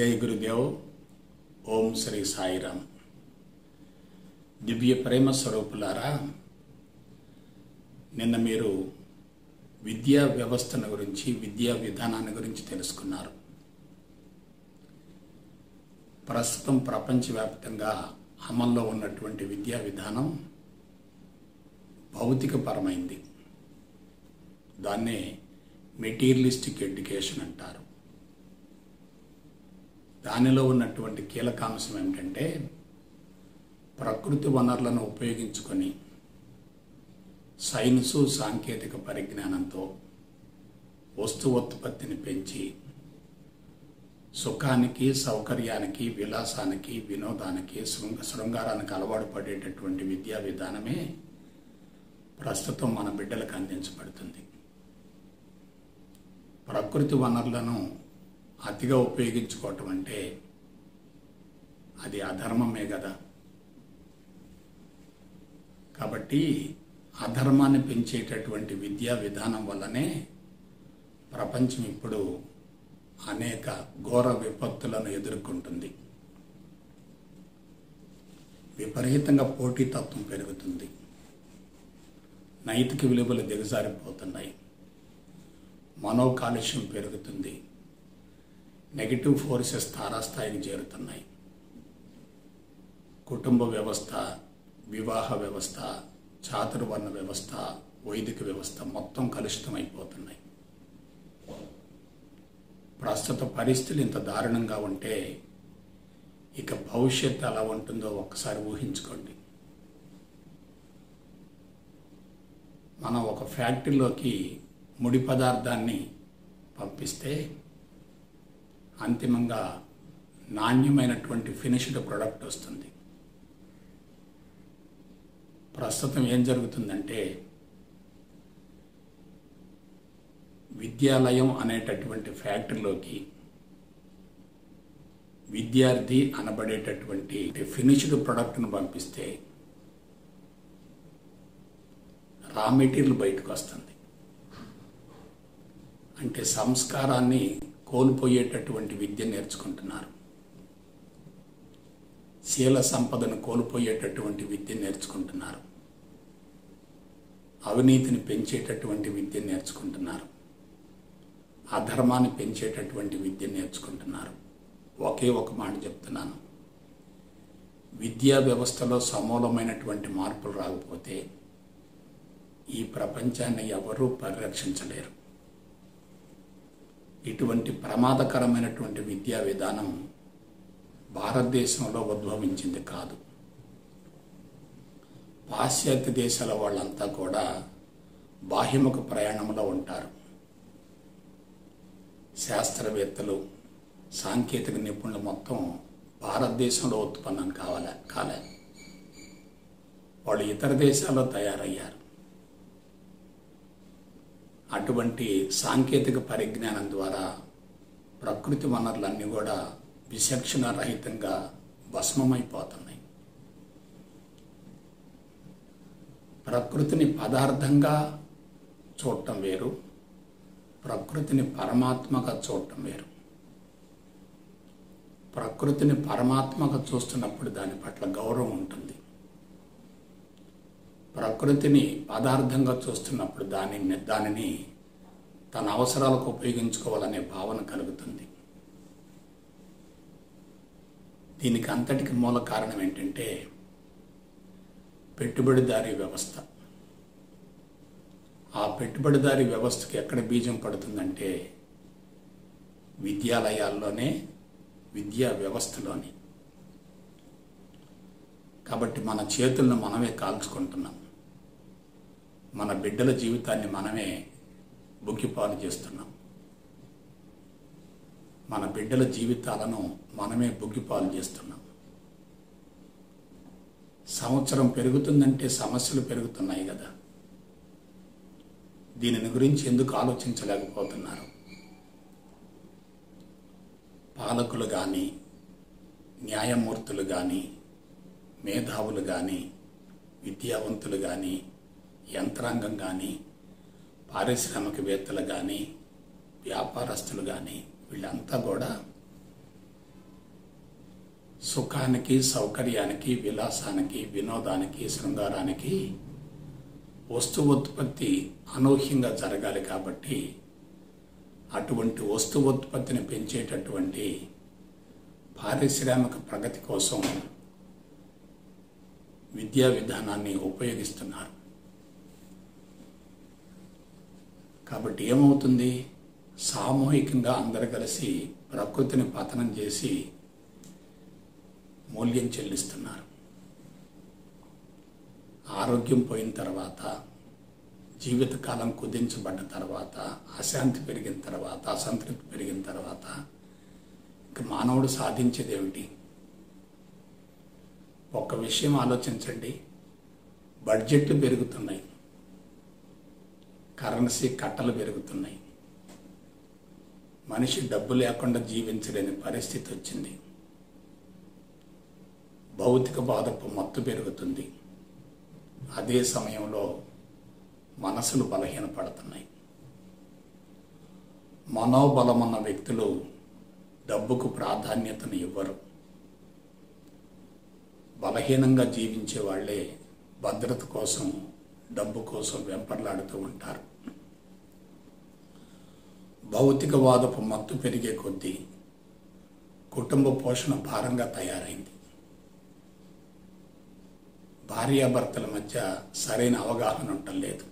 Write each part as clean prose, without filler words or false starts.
జై గురుదేవ్. ఓం శ్రీ సాయిరామ్. దివ్య ప్రేమ స్వరూపులారా, నిన్న మీరు విద్యా వ్యవస్థను గురించి, విద్యా విధానాన్ని గురించి తెలుసుకున్నారు. ప్రస్తుతం ప్రపంచవ్యాప్తంగా అమల్లో ఉన్నటువంటి విద్యా విధానం భౌతికపరమైంది. దాన్నే మెటీరియలిస్టిక్ ఎడ్యుకేషన్ అంటారు. దానిలో ఉన్నటువంటి కీలకాంశం ఏమిటంటే, ప్రకృతి వనరులను ఉపయోగించుకొని సైన్సు సాంకేతిక పరిజ్ఞానంతో వస్తువుత్పత్తిని పెంచి సుఖానికి, సౌకర్యానికి, విలాసానికి, వినోదానికి, శృంగారానికి అలవాటు పడేటటువంటి విద్యా విధానమే ప్రస్తుతం మన బిడ్డలకు అందించబడుతుంది. ప్రకృతి వనరులను అతిగా ఉపయోగించుకోవటం అంటే అది అధర్మమే కదా. కాబట్టి అధర్మాన్ని పెంచేటటువంటి విద్యా విధానం వల్లనే ప్రపంచం ఇప్పుడు అనేక ఘోర విపత్తులను ఎదుర్కొంటుంది. విపరీతంగా పోటీతత్వం పెరుగుతుంది, నైతిక విలువలు దిగజారిపోతున్నాయి, మనోకాలుష్యం పెరుగుతుంది, నెగిటివ్ ఫోర్సెస్ తారాస్థాయికి చేరుతున్నాయి. కుటుంబ వ్యవస్థ, వివాహ వ్యవస్థ, చాతుర్వర్ణ వ్యవస్థ, వైదిక వ్యవస్థ మొత్తం కలుషితమైపోతున్నాయి. ప్రస్తుత పరిస్థితులు ఇంత దారుణంగా ఉంటే ఇక భవిష్యత్తు ఎలా ఉంటుందో ఒక్కసారి ఊహించుకోండి. మనం ఒక ఫ్యాక్టరీలోకి ముడి పదార్థాన్ని పంపిస్తే అంతిమంగా నాణ్యమైనటువంటి ఫినిష్డ్ ప్రోడక్ట్ వస్తుంది. ప్రస్తుతం ఏం జరుగుతుందంటే, విద్యాలయం అనేటటువంటి ఫ్యాక్టరీలోకి విద్యార్థి అనబడేటటువంటి ఫినిష్డ్ ప్రోడక్ట్ను పంపిస్తే రా మెటీరియల్ బయటకు వస్తుంది. అంటే సంస్కారాన్ని కోల్పోయేటటువంటి విద్య నేర్చుకుంటున్నారు, శీల సంపదను కోల్పోయేటటువంటి విద్య నేర్చుకుంటున్నారు, అవినీతిని పెంచేటటువంటి విద్య నేర్చుకుంటున్నారు, అధర్మాన్ని పెంచేటటువంటి విద్య నేర్చుకుంటున్నారు. ఒకే ఒక మాట చెప్తున్నాను, విద్యా వ్యవస్థలో సమూలమైనటువంటి మార్పులు రాకపోతే ఈ ప్రపంచాన్ని ఎవరూ పరిరక్షించలేరు. ఇటువంటి ప్రమాదకరమైనటువంటి విద్యా విధానం భారతదేశంలో ఉద్భవించింది కాదు. పాశ్చాత్య దేశాల వాళ్ళంతా కూడా బాహ్యముఖ ప్రయాణంలో ఉంటారు. శాస్త్రవేత్తలు, సాంకేతిక నిపుణులు మొత్తం భారతదేశంలో ఉత్పన్నం కాలే. వాళ్ళు ఇతర దేశాల్లో తయారయ్యారు. అటువంటి సాంకేతిక పరిజ్ఞానం ద్వారా ప్రకృతి వనరులన్నీ కూడా విచక్షణ రహితంగా భస్మమైపోతున్నాయి. ప్రకృతిని పదార్థంగా చూడటం వేరు, ప్రకృతిని పరమాత్మగా చూడటం వేరు. ప్రకృతిని పరమాత్మగా చూస్తున్నప్పుడు దాని పట్ల గౌరవం ఉంటుంది. ప్రకృతిని పదార్థంగా చూస్తున్నప్పుడు దానిని తన అవసరాలకు ఉపయోగించుకోవాలనే భావన కలుగుతుంది. దీనికి అంతటికి మూల కారణం ఏంటంటే పెట్టుబడిదారీ వ్యవస్థ. ఆ పెట్టుబడిదారీ వ్యవస్థకి ఎక్కడ బీజం పడుతుందంటే విద్యాలయాల్లోనే, విద్యా వ్యవస్థలోనే. కాబట్టి మన చేతులను మనమే కాల్చుకుంటున్నాం, మన బిడ్డల జీవితాన్ని మనమే బుగ్గిపాలు చేస్తున్నాం, మన బిడ్డల జీవితాలను మనమే బుగ్గిపాలు చేస్తున్నాం. సంవత్సరం పెరుగుతుందంటే సమస్యలు పెరుగుతున్నాయి కదా. దీనిని గురించి ఎందుకు ఆలోచించలేకపోతున్నారు? పాలకులు కానీ, న్యాయమూర్తులు కానీ, మేధావులు కానీ, విద్యావంతులు కానీ, యంత్రాంగం కానీ, పారిశ్రామికవేత్తలు కానీ, వ్యాపారస్తులు కానీ వీళ్ళంతా కూడా సుఖానికి, సౌకర్యానికి, విలాసానికి, వినోదానికి, శృంగారానికి వస్తువుత్పత్తి అనూహ్యంగా జరగాలి. కాబట్టి అటువంటి వస్తువుత్పత్తిని పెంచేటటువంటి పారిశ్రామిక ప్రగతి కోసం విద్యా విధానాన్ని ఉపయోగిస్తున్నారు. కాబట్టి ఏమవుతుంది? సామూహికంగా అందరు కలిసి ప్రకృతిని పతనం చేసి మూల్యం చెల్లిస్తున్నారు. ఆరోగ్యం పోయిన తర్వాత, జీవితకాలం కుదించబడ్డ తర్వాత, అశాంతి పెరిగిన తర్వాత, అసంతృప్తి పెరిగిన తర్వాత ఇక మానవుడు సాధించేది ఏమిటి? ఒక్క విషయం ఆలోచించండి. బడ్జెట్లు పెరుగుతున్నాయి, కరెన్సీ కట్టలు పెరుగుతున్నాయి, మనిషి డబ్బు లేకుండా జీవించలేని పరిస్థితి వచ్చింది. భౌతిక బాధపు మత్తు పెరుగుతుంది. అదే సమయంలో మనసులు బలహీనపడుతున్నాయి. మనోబలమున్న వ్యక్తులు డబ్బుకు ప్రాధాన్యతను ఇవ్వరు. బలహీనంగా జీవించే వాళ్ళే భద్రత కోసం, డబ్బు కోసం వెంపర్లాడుతూ ఉంటారు. భౌతికవాదపు మత్తు పెరిగే కొద్దీ కుటుంబ పోషణ భారంగా తయారైంది. భార్యాభర్తల మధ్య సరైన అవగాహన ఉండటం లేదు.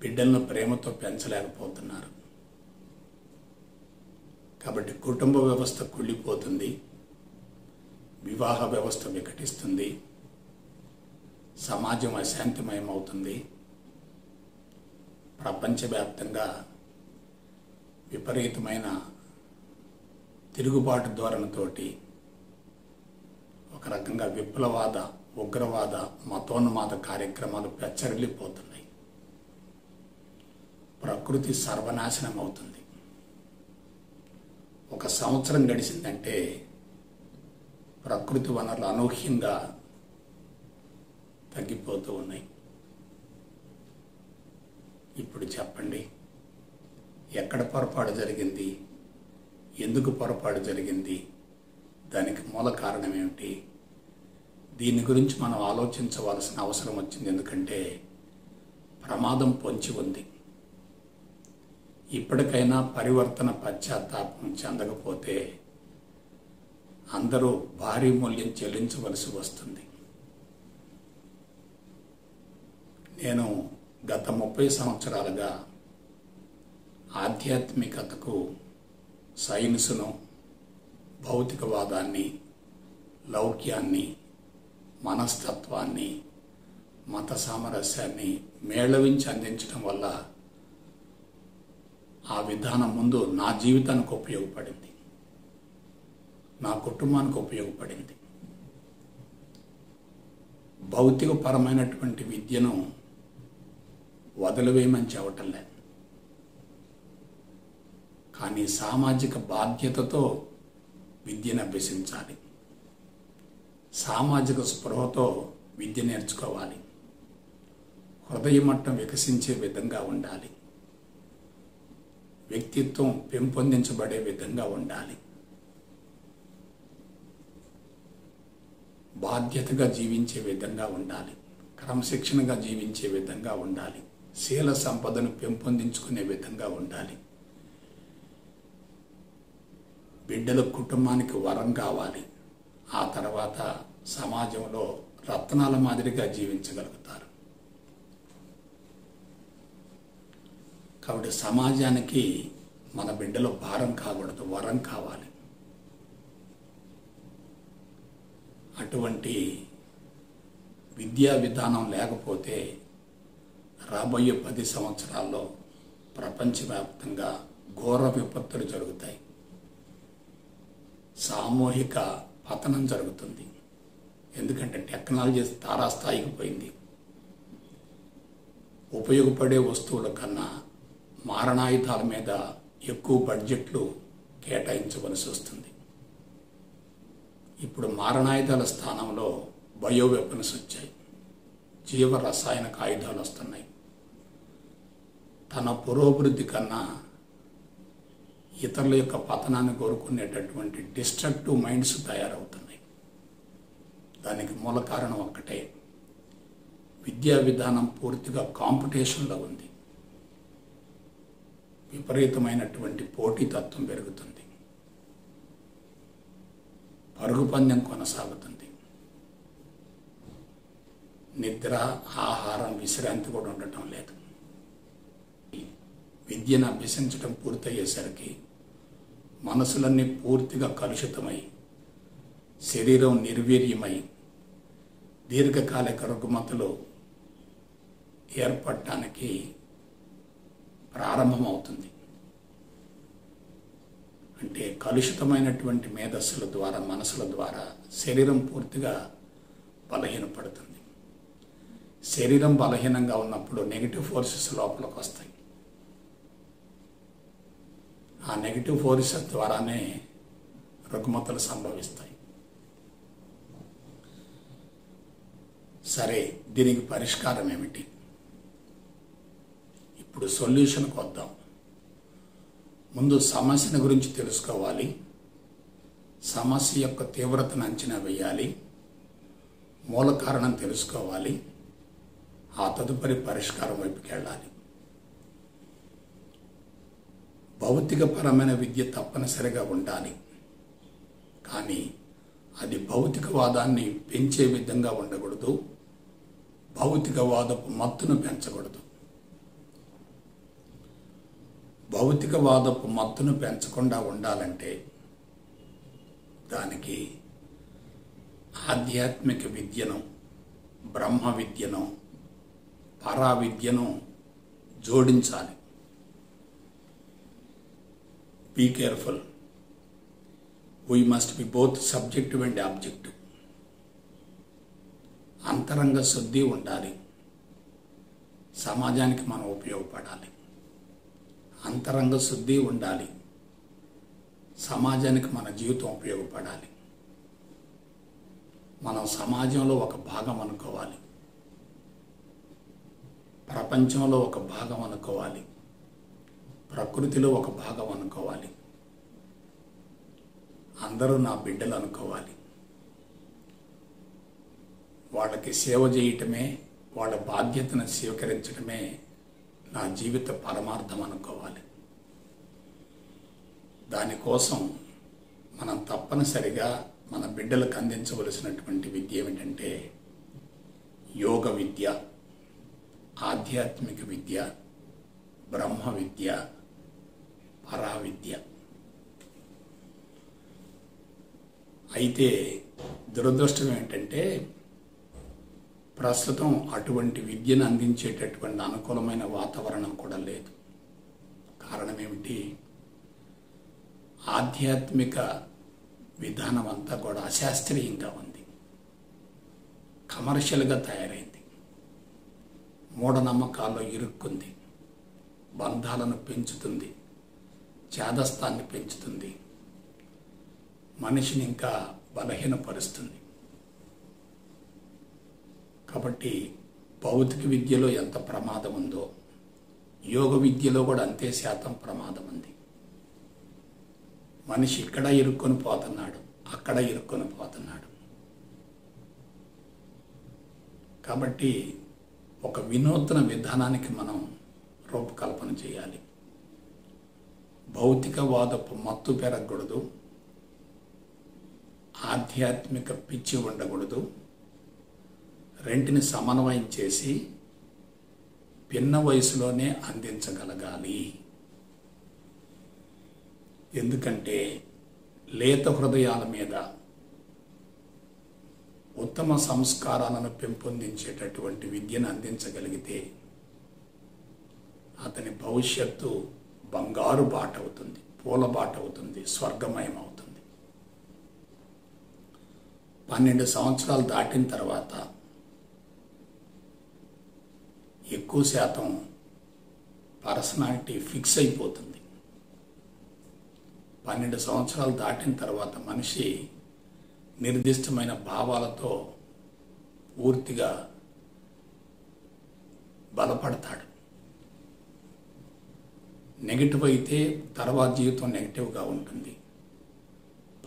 బిడ్డలను ప్రేమతో పెంచలేకపోతున్నారు. కాబట్టి కుటుంబ వ్యవస్థ కుళ్ళిపోతుంది, వివాహ వ్యవస్థ వికటిస్తుంది, సమాజం అశాంతిమయం అవుతుంది. ప్రపంచవ్యాప్తంగా విపరీతమైన తిరుగుబాటు ధోరణితోటి ఒక రకంగా విప్లవాద, ఉగ్రవాద, మతోన్మాద కార్యక్రమాలు పెచ్చరిల్లిపోతున్నాయి. ప్రకృతి సర్వనాశనం అవుతుంది. ఒక సంవత్సరం గడిచిందంటే ప్రకృతి వనరులు అనూహ్యంగా తగ్గిపోతూ ఉన్నాయి. ఇప్పుడు చెప్పండి, ఎక్కడ పొరపాటు జరిగింది? ఎందుకు పొరపాటు జరిగింది? దానికి మూల కారణం ఏమిటి? దీని గురించి మనం ఆలోచించవలసిన అవసరం వచ్చింది. ఎందుకంటే ప్రమాదం పొంచి ఉంది. ఇప్పటికైనా పరివర్తన, పశ్చాత్తాపం చెందకపోతే అందరూ భారీ మూల్యం చెల్లించవలసి వస్తుంది. నేను గత 30 సంవత్సరాలుగా ఆధ్యాత్మికతకు, సైన్సును, భౌతికవాదాన్ని, లౌక్యాన్ని, మనస్తత్వాన్ని, మత సామరస్యాన్ని మేళవించి అందించడం వల్ల ఆ విధానం ముందు నా జీవితానికి ఉపయోగపడింది, నా కుటుంబానికి ఉపయోగపడింది. భౌతికపరమైనటువంటి విద్యను వదిలివేయమని చెప్పటం లేదు, కానీ సామాజిక బాధ్యతతో విద్యను అభ్యసించాలి. సామాజిక స్పృహతో విద్య నేర్చుకోవాలి. హృదయ మట్టం వికసించే విధంగా ఉండాలి. వ్యక్తిత్వం పెంపొందించబడే విధంగా ఉండాలి. బాధ్యతగా జీవించే విధంగా ఉండాలి. క్రమశిక్షణగా జీవించే విధంగా ఉండాలి. శీల సంపదను పెంపొందించుకునే విధంగా ఉండాలి. బిడ్డల కుటుంబానికి వరం కావాలి. ఆ తర్వాత సమాజంలో రత్నాల మాదిరిగా జీవించగలుగుతారు. కాబట్టి సమాజానికి మన బిడ్డలు భారం కాకూడదు, వరం కావాలి. అటువంటి విద్యా విధానం లేకపోతే రాబోయే 10 సంవత్సరాల్లో ప్రపంచవ్యాప్తంగా ఘోర విపత్తులు జరుగుతాయి. సామూహిక పతనం జరుగుతుంది. ఎందుకంటే టెక్నాలజీ తారాస్థాయికి పోయింది. ఉపయోగపడే వస్తువుల కన్నా మారణాయుధాల మీద ఎక్కువ బడ్జెట్లు కేటాయించవలసి వస్తుంది. ఇప్పుడు మారణాయుధాల స్థానంలో బయో వెపన్స్ వచ్చాయి. జీవ రసాయనిక ఆయుధాలు వస్తున్నాయి. తన పురోభివృద్ధి కన్నా ఇతరుల యొక్క పతనాన్ని కోరుకునేటటువంటి డిస్ట్రక్టివ్ మైండ్స్ తయారవుతున్నాయి. దానికి మూల కారణం ఒక్కటే, విద్యా విధానం పూర్తిగా కాంపిటీషన్లో ఉంది. విపరీతమైనటువంటి పోటీతత్వం పెరుగుతుంది, పరుగు పందెం కొనసాగుతుంది. నిద్ర, ఆహారం, విశ్రాంతి కూడా ఉండటం లేదు. విద్యను అభ్యసించడం పూర్తయ్యేసరికి మనసులన్నీ పూర్తిగా కలుషితమై, శరీరం నిర్వీర్యమై, దీర్ఘకాలిక రుగ్మతలు ఏర్పడటానికి ప్రారంభమవుతుంది. అంటే కలుషితమైనటువంటి మేధస్సుల ద్వారా, మనసుల ద్వారా శరీరం పూర్తిగా బలహీనపడుతుంది. శరీరం బలహీనంగా ఉన్నప్పుడు నెగిటివ్ ఫోర్సెస్ లోపలికి వస్తాయి. ఆ నెగిటివ్ ఫోర్సెస్ ద్వారానే రుగ్మతలు సంభవిస్తాయి. సరే, దీనికి పరిష్కారం ఏమిటి? ఇప్పుడు సొల్యూషన్కి వద్దాం. ముందు సమస్యను గురించి తెలుసుకోవాలి, సమస్య యొక్క తీవ్రతను అంచనా వేయాలి, మూల కారణం తెలుసుకోవాలి, ఆ తదుపరి పరిష్కారం వైపుకి వెళ్ళాలి. భౌతికపరమైన విద్య తప్పనిసరిగా ఉండాలి, కానీ అది భౌతికవాదాన్ని పెంచే విధంగా ఉండకూడదు, భౌతికవాదపు మత్తును పెంచకూడదు. భౌతికవాదపు మత్తును పెంచకుండా ఉండాలంటే దానికి ఆధ్యాత్మిక విద్యను, బ్రహ్మ విద్యను, పరా విద్యను జోడించాలి. Be careful, we must be both subjective and objective. అంతరంగ శుద్ధి ఉండాలి, సమాజానికి మనం ఉపయోగపడాలి. అంతరంగ శుద్ధి ఉండాలి, సమాజానికి మన జీవితం ఉపయోగపడాలి. మనం సమాజంలో ఒక భాగం అనుకోవాలి, ప్రపంచంలో ఒక భాగం అనుకోవాలి, ప్రకృతిలో ఒక భాగం అనుకోవాలి. అందరూ నా బిడ్డలు అనుకోవాలి. వాళ్ళకి సేవ చేయటమే, వాళ్ళ బాధ్యతను స్వీకరించడమే నా జీవిత పరమార్థం అనుకోవాలి. దానికోసం మనం తప్పనిసరిగా మన బిడ్డలకు అందించవలసినటువంటి విద్య ఏమిటంటే యోగ విద్య, ఆధ్యాత్మిక విద్య, బ్రహ్మ విద్య, పరా విద్య. అయితే దురదృష్టం ఏంటంటే ప్రస్తుతం అటువంటి విద్యను అందించేటటువంటి అనుకూలమైన వాతావరణం కూడా లేదు. కారణం ఏమిటి? ఆధ్యాత్మిక విధానం అంతా కూడా అశాస్త్రీయంగా ఉంది, కమర్షియల్గా తయారైంది, మూఢనమ్మకాల్లో ఇరుక్కుంది, బంధాలను పెంచుతుంది, చేదస్తాన్ని పెంచుతుంది, మనిషిని ఇంకా బలహీనపరుస్తుంది. కాబట్టి భౌతిక విద్యలో ఎంత ప్రమాదం ఉందో యోగ విద్యలో కూడా అంతే శాతం ప్రమాదం ఉంది. మనిషి ఇక్కడ ఇరుక్కొని పోతున్నాడు, అక్కడ ఇరుక్కొని పోతున్నాడు. కాబట్టి ఒక వినూత్న విధానానికి మనం రూపకల్పన చేయాలి. భౌతికవాదపు మత్తు పెరగకూడదు, ఆధ్యాత్మిక పిచ్చి ఉండకూడదు. రెంటిని సమన్వయం చేసి పిన్న వయసులోనే అందించగలగాలి. ఎందుకంటే లేత హృదయాల మీద ఉత్తమ సంస్కారాలను పెంపొందించేటటువంటి విద్యను అందించగలిగితే అతని భవిష్యత్తు బంగారు బాట అవుతుంది, పూల బాట అవుతుంది, స్వర్గమయం అవుతుంది. 12 సంవత్సరాలు దాటిన తర్వాత ఎక్కువ శాతం పర్సనాలిటీ ఫిక్స్ అయిపోతుంది. 12 సంవత్సరాలు దాటిన తర్వాత మనిషి నిర్దిష్టమైన భావాలతో పూర్తిగా బలపడతాడు. నెగిటివ్ అయితే తర్వాత జీవితం నెగిటివ్గా ఉంటుంది,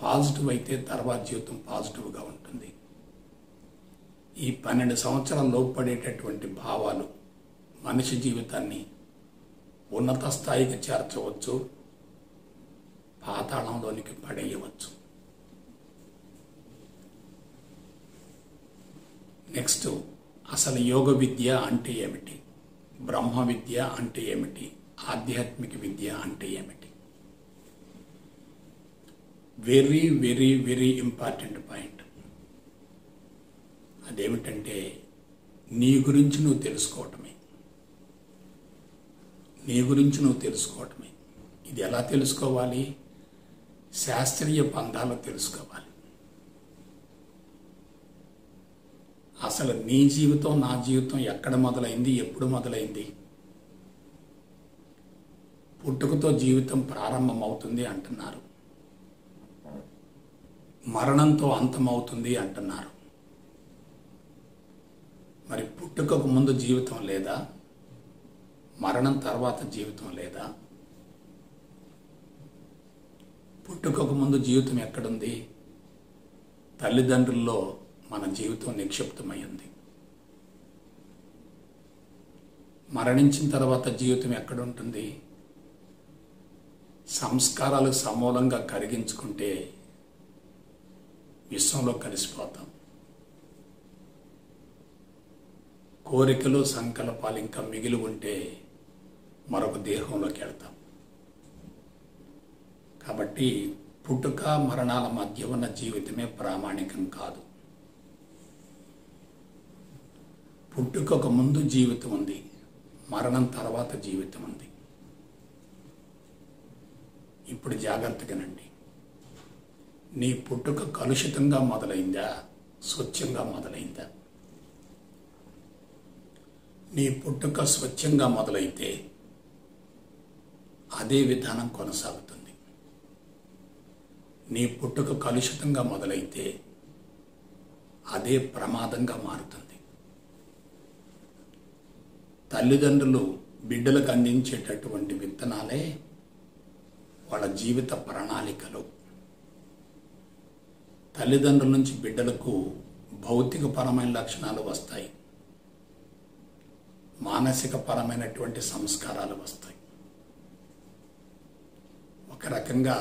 పాజిటివ్ అయితే తర్వాత జీవితం పాజిటివ్గా ఉంటుంది. ఈ 12 సంవత్సరాల లోపడేటటువంటి భావాలు మనిషి జీవితాన్ని ఉన్నత స్థాయికి చేర్చవచ్చు, పాతాళంలోనికి పడేయవచ్చు. నెక్స్ట్, అసలు యోగ విద్య అంటే ఏమిటి, బ్రహ్మ విద్య అంటే ఏమిటి, ఆధ్యాత్మిక విద్య అంటే ఏమిటి? Very very very important point. అదేమిటంటే నీ గురించి నువ్వు తెలుసుకోవటమే. నీ గురించి నువ్వు తెలుసుకోవటమే. ఇది ఎలా తెలుసుకోవాలి? శాస్త్రీయ పంథాలో తెలుసుకోవాలి. అసలు నీ జీవితం, నా జీవితం ఎక్కడ మొదలైంది, ఎప్పుడు మొదలైంది? పుట్టుకతో జీవితం ప్రారంభమవుతుంది అంటున్నారు, మరణంతో అంతమవుతుంది అంటున్నారు. మరి పుట్టుకకు ముందు జీవితం లేదా? మరణం తర్వాత జీవితం లేదా? పుట్టుకకు ముందు జీవితం ఎక్కడుంది? తల్లిదండ్రుల్లో మన జీవితం నిక్షిప్తమైంది. మరణించిన తర్వాత జీవితం ఎక్కడుంటుంది? సంస్కారాలు సమూలంగా కరిగించుకుంటే విశ్వంలో కలిసిపోతాం. కోరికలు, సంకల్పాలు ఇంకా మిగిలి ఉంటే మరొక దేహంలోకి వెళ్తాం. కాబట్టి పుట్టుక మరణాల మధ్య ఉన్న జీవితమే ప్రామాణికం కాదు. పుట్టుకకు ముందు జీవితం ఉంది, మరణం తర్వాత జీవితం ఉంది. ఇప్పుడు జాగ్రత్తగానండి. నీ పుట్టుక కలుషితంగా మొదలైందా, స్వచ్ఛంగా మొదలైందా? నీ పుట్టుక స్వచ్ఛంగా మొదలైతే అదే విధానం కొనసాగుతుంది. నీ పుట్టుక కలుషితంగా మొదలైతే అదే ప్రమాదంగా మారుతుంది. తల్లిదండ్రులు బిడ్డలకు అందించేటటువంటి విత్తనాలే వాళ్ళ జీవిత ప్రణాళికలు. తల్లిదండ్రుల నుంచి బిడ్డలకు భౌతికపరమైన లక్షణాలు వస్తాయి, మానసిక పరమైనటువంటి సంస్కారాలు వస్తాయి. ఒక రకంగా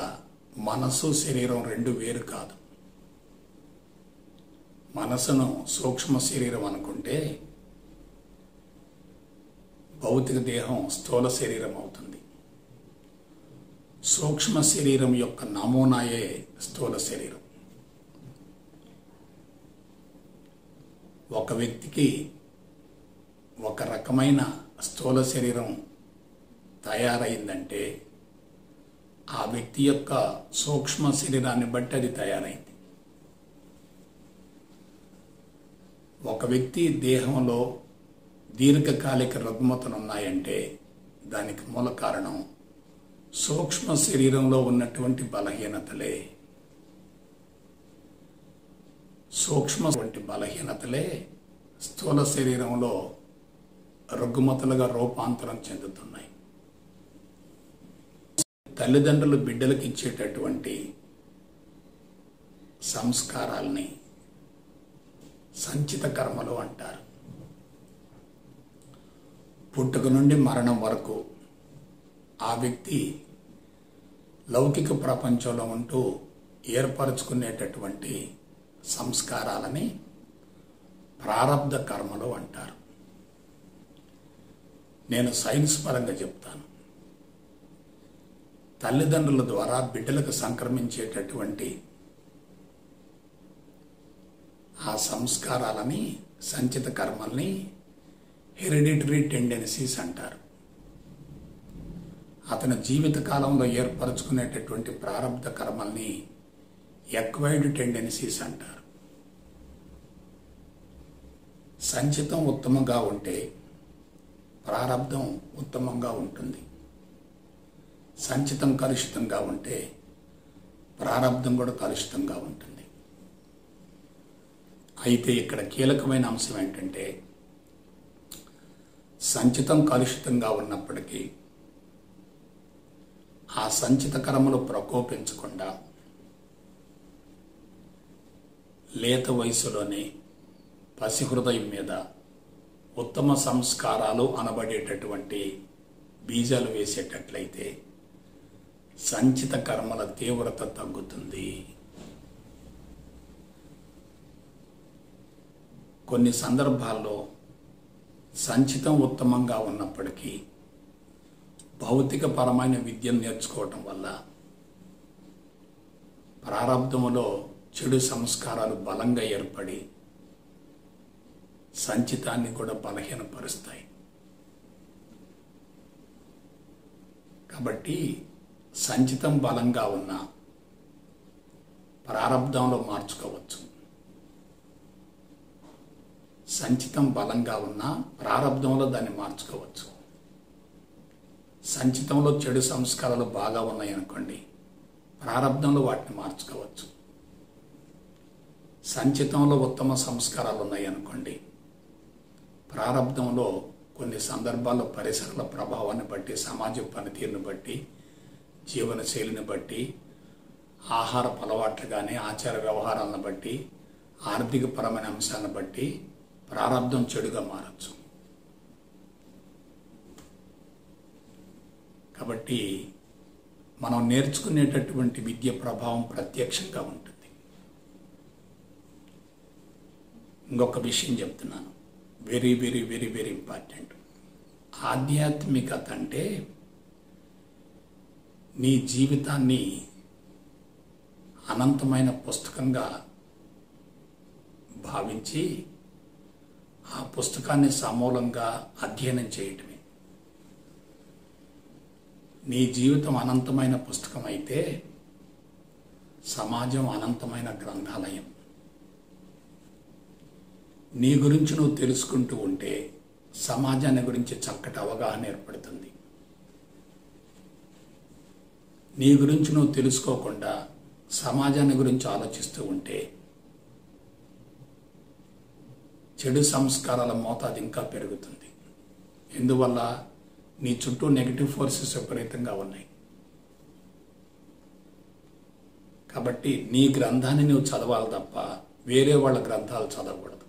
మనసు, శరీరం రెండు వేరు కాదు. మనసును సూక్ష్మ శరీరం అనుకుంటే భౌతిక దేహం స్థూల శరీరం అవుతుంది. సూక్ష్మ శరీరం యొక్క నమూనాయే స్థూల శరీరం. ఒక వ్యక్తికి ఒక రకమైన స్థూల శరీరం తయారైందంటే ఆ వ్యక్తి యొక్క సూక్ష్మ శరీరాన్ని బట్టి అది తయారైంది. ఒక వ్యక్తి దేహంలో దీర్ఘకాలిక రుగ్మతలు ఉన్నాయంటే దానికి మూల కారణం సూక్ష్మ శరీరంలో ఉన్నటువంటి బలహీనతలే. సూక్ష్మటువంటి బలహీనతలే స్థూల శరీరంలో రుగ్మతలుగా రూపాంతరం చెందుతున్నాయి. తల్లిదండ్రులు బిడ్డలకు ఇచ్చేటటువంటి సంస్కారాల్ని సంచిత కర్మలు అంటారు. పుట్టుక నుండి మరణం వరకు ఆ వ్యక్తి లౌకిక ప్రపంచంలో ఉంటూ ఏర్పరచుకునేటటువంటి సంస్కారాలని ప్రారబ్ధ కర్మలు అంటారు. నేను సైన్స్ పరంగా చెప్తాను. తల్లిదండ్రుల ద్వారా బిడ్డలకు సంక్రమించేటటువంటి ఆ సంస్కారాలని, సంచిత కర్మల్ని హెరిడిటరీ టెండెన్సీస్ అంటారు. అతని జీవిత కాలంలో ఏర్పరచుకునేటటువంటి ప్రారబ్ధ కర్మల్ని ఎక్వైర్డ్ టెండెన్సీస్ అంటారు. సంచితం ఉత్తమంగా ఉంటే ప్రారబ్ధం ఉత్తమంగా ఉంటుంది. సంచితం కలుషితంగా ఉంటే ప్రారబ్ధం కూడా కలుషితంగా ఉంటుంది. అయితే ఇక్కడ కీలకమైన అంశం ఏంటంటే సంచితం కలుషితంగా ఉన్నప్పటికీ ఆ సంచిత కర్మలు ప్రకోపించకుండా లేత వయసులోనే పసి హృదయం మీద ఉత్తమ సంస్కారాలు అనబడేటటువంటి బీజాలు వేసేటట్లయితే సంచిత కర్మల తీవ్రత తగ్గుతుంది. కొన్ని సందర్భాల్లో సంచితం ఉత్తమంగా ఉన్నప్పటికీ భౌతిక పరమైన విద్యను నేర్చుకోవటం వల్ల ప్రారంధములో చెడు సంస్కారాలు బలంగా ఏర్పడి సంచితాన్ని కూడా బలహీనపరుస్తాయి. కాబట్టి సంచితం బలంగా ఉన్న ప్రారంధంలో మార్చుకోవచ్చు. సంచితం బలంగా ఉన్న ప్రారంధంలో దాన్ని మార్చుకోవచ్చు. సంచితంలో చెడు సంస్కారాలు బాగా ఉన్నాయనుకోండి, ప్రారంధంలో వాటిని మార్చుకోవచ్చు. సంచితంలో ఉత్తమ సంస్కారాలు ఉన్నాయనుకోండి, ప్రారంధంలో కొన్ని సందర్భాల్లో పరిసరాల ప్రభావాన్ని బట్టి, సమాజ పనితీరుని బట్టి, జీవనశైలిని బట్టి, ఆహారపు అలవాట్లు కానీ ఆచార వ్యవహారాలను బట్టి, ఆర్థిక పరమైన అంశాలను బట్టి ప్రారంధం చెడుగా మారచ్చు. కాబట్టి మనం నేర్చుకునేటటువంటి విద్య ప్రభావం ప్రత్యక్షంగా ఉంటుంది. ఇంకొక విషయం చెప్తున్నాను, very very very very important. ఆధ్యాత్మికత అంటే నీ జీవితాన్ని అనంతమైన పుస్తకంగా భావించి ఆ పుస్తకాన్ని సమూలంగా అధ్యయనం చేయటమే. నీ జీవితం అనంతమైన పుస్తకం అయితే సమాజం అనంతమైన గ్రంథాలయం. నీ గురించి నువ్వు తెలుసుకుంటూ ఉంటే సమాజాన్ని గురించి చక్కటి అవగాహన ఏర్పడుతుంది. నీ గురించి నువ్వు తెలుసుకోకుండా సమాజాన్ని గురించి ఆలోచిస్తూ ఉంటే చెడు సంస్కారాల మోతాదు ఇంకా పెరుగుతుంది. ఎందువల్ల? నీ చుట్టూ నెగిటివ్ ఫోర్సెస్ విపరీతంగా ఉన్నాయి. కాబట్టి నీ గ్రంథాన్ని నువ్వు చదవాలి తప్ప వేరే వాళ్ళ గ్రంథాలు చదవకూడదు.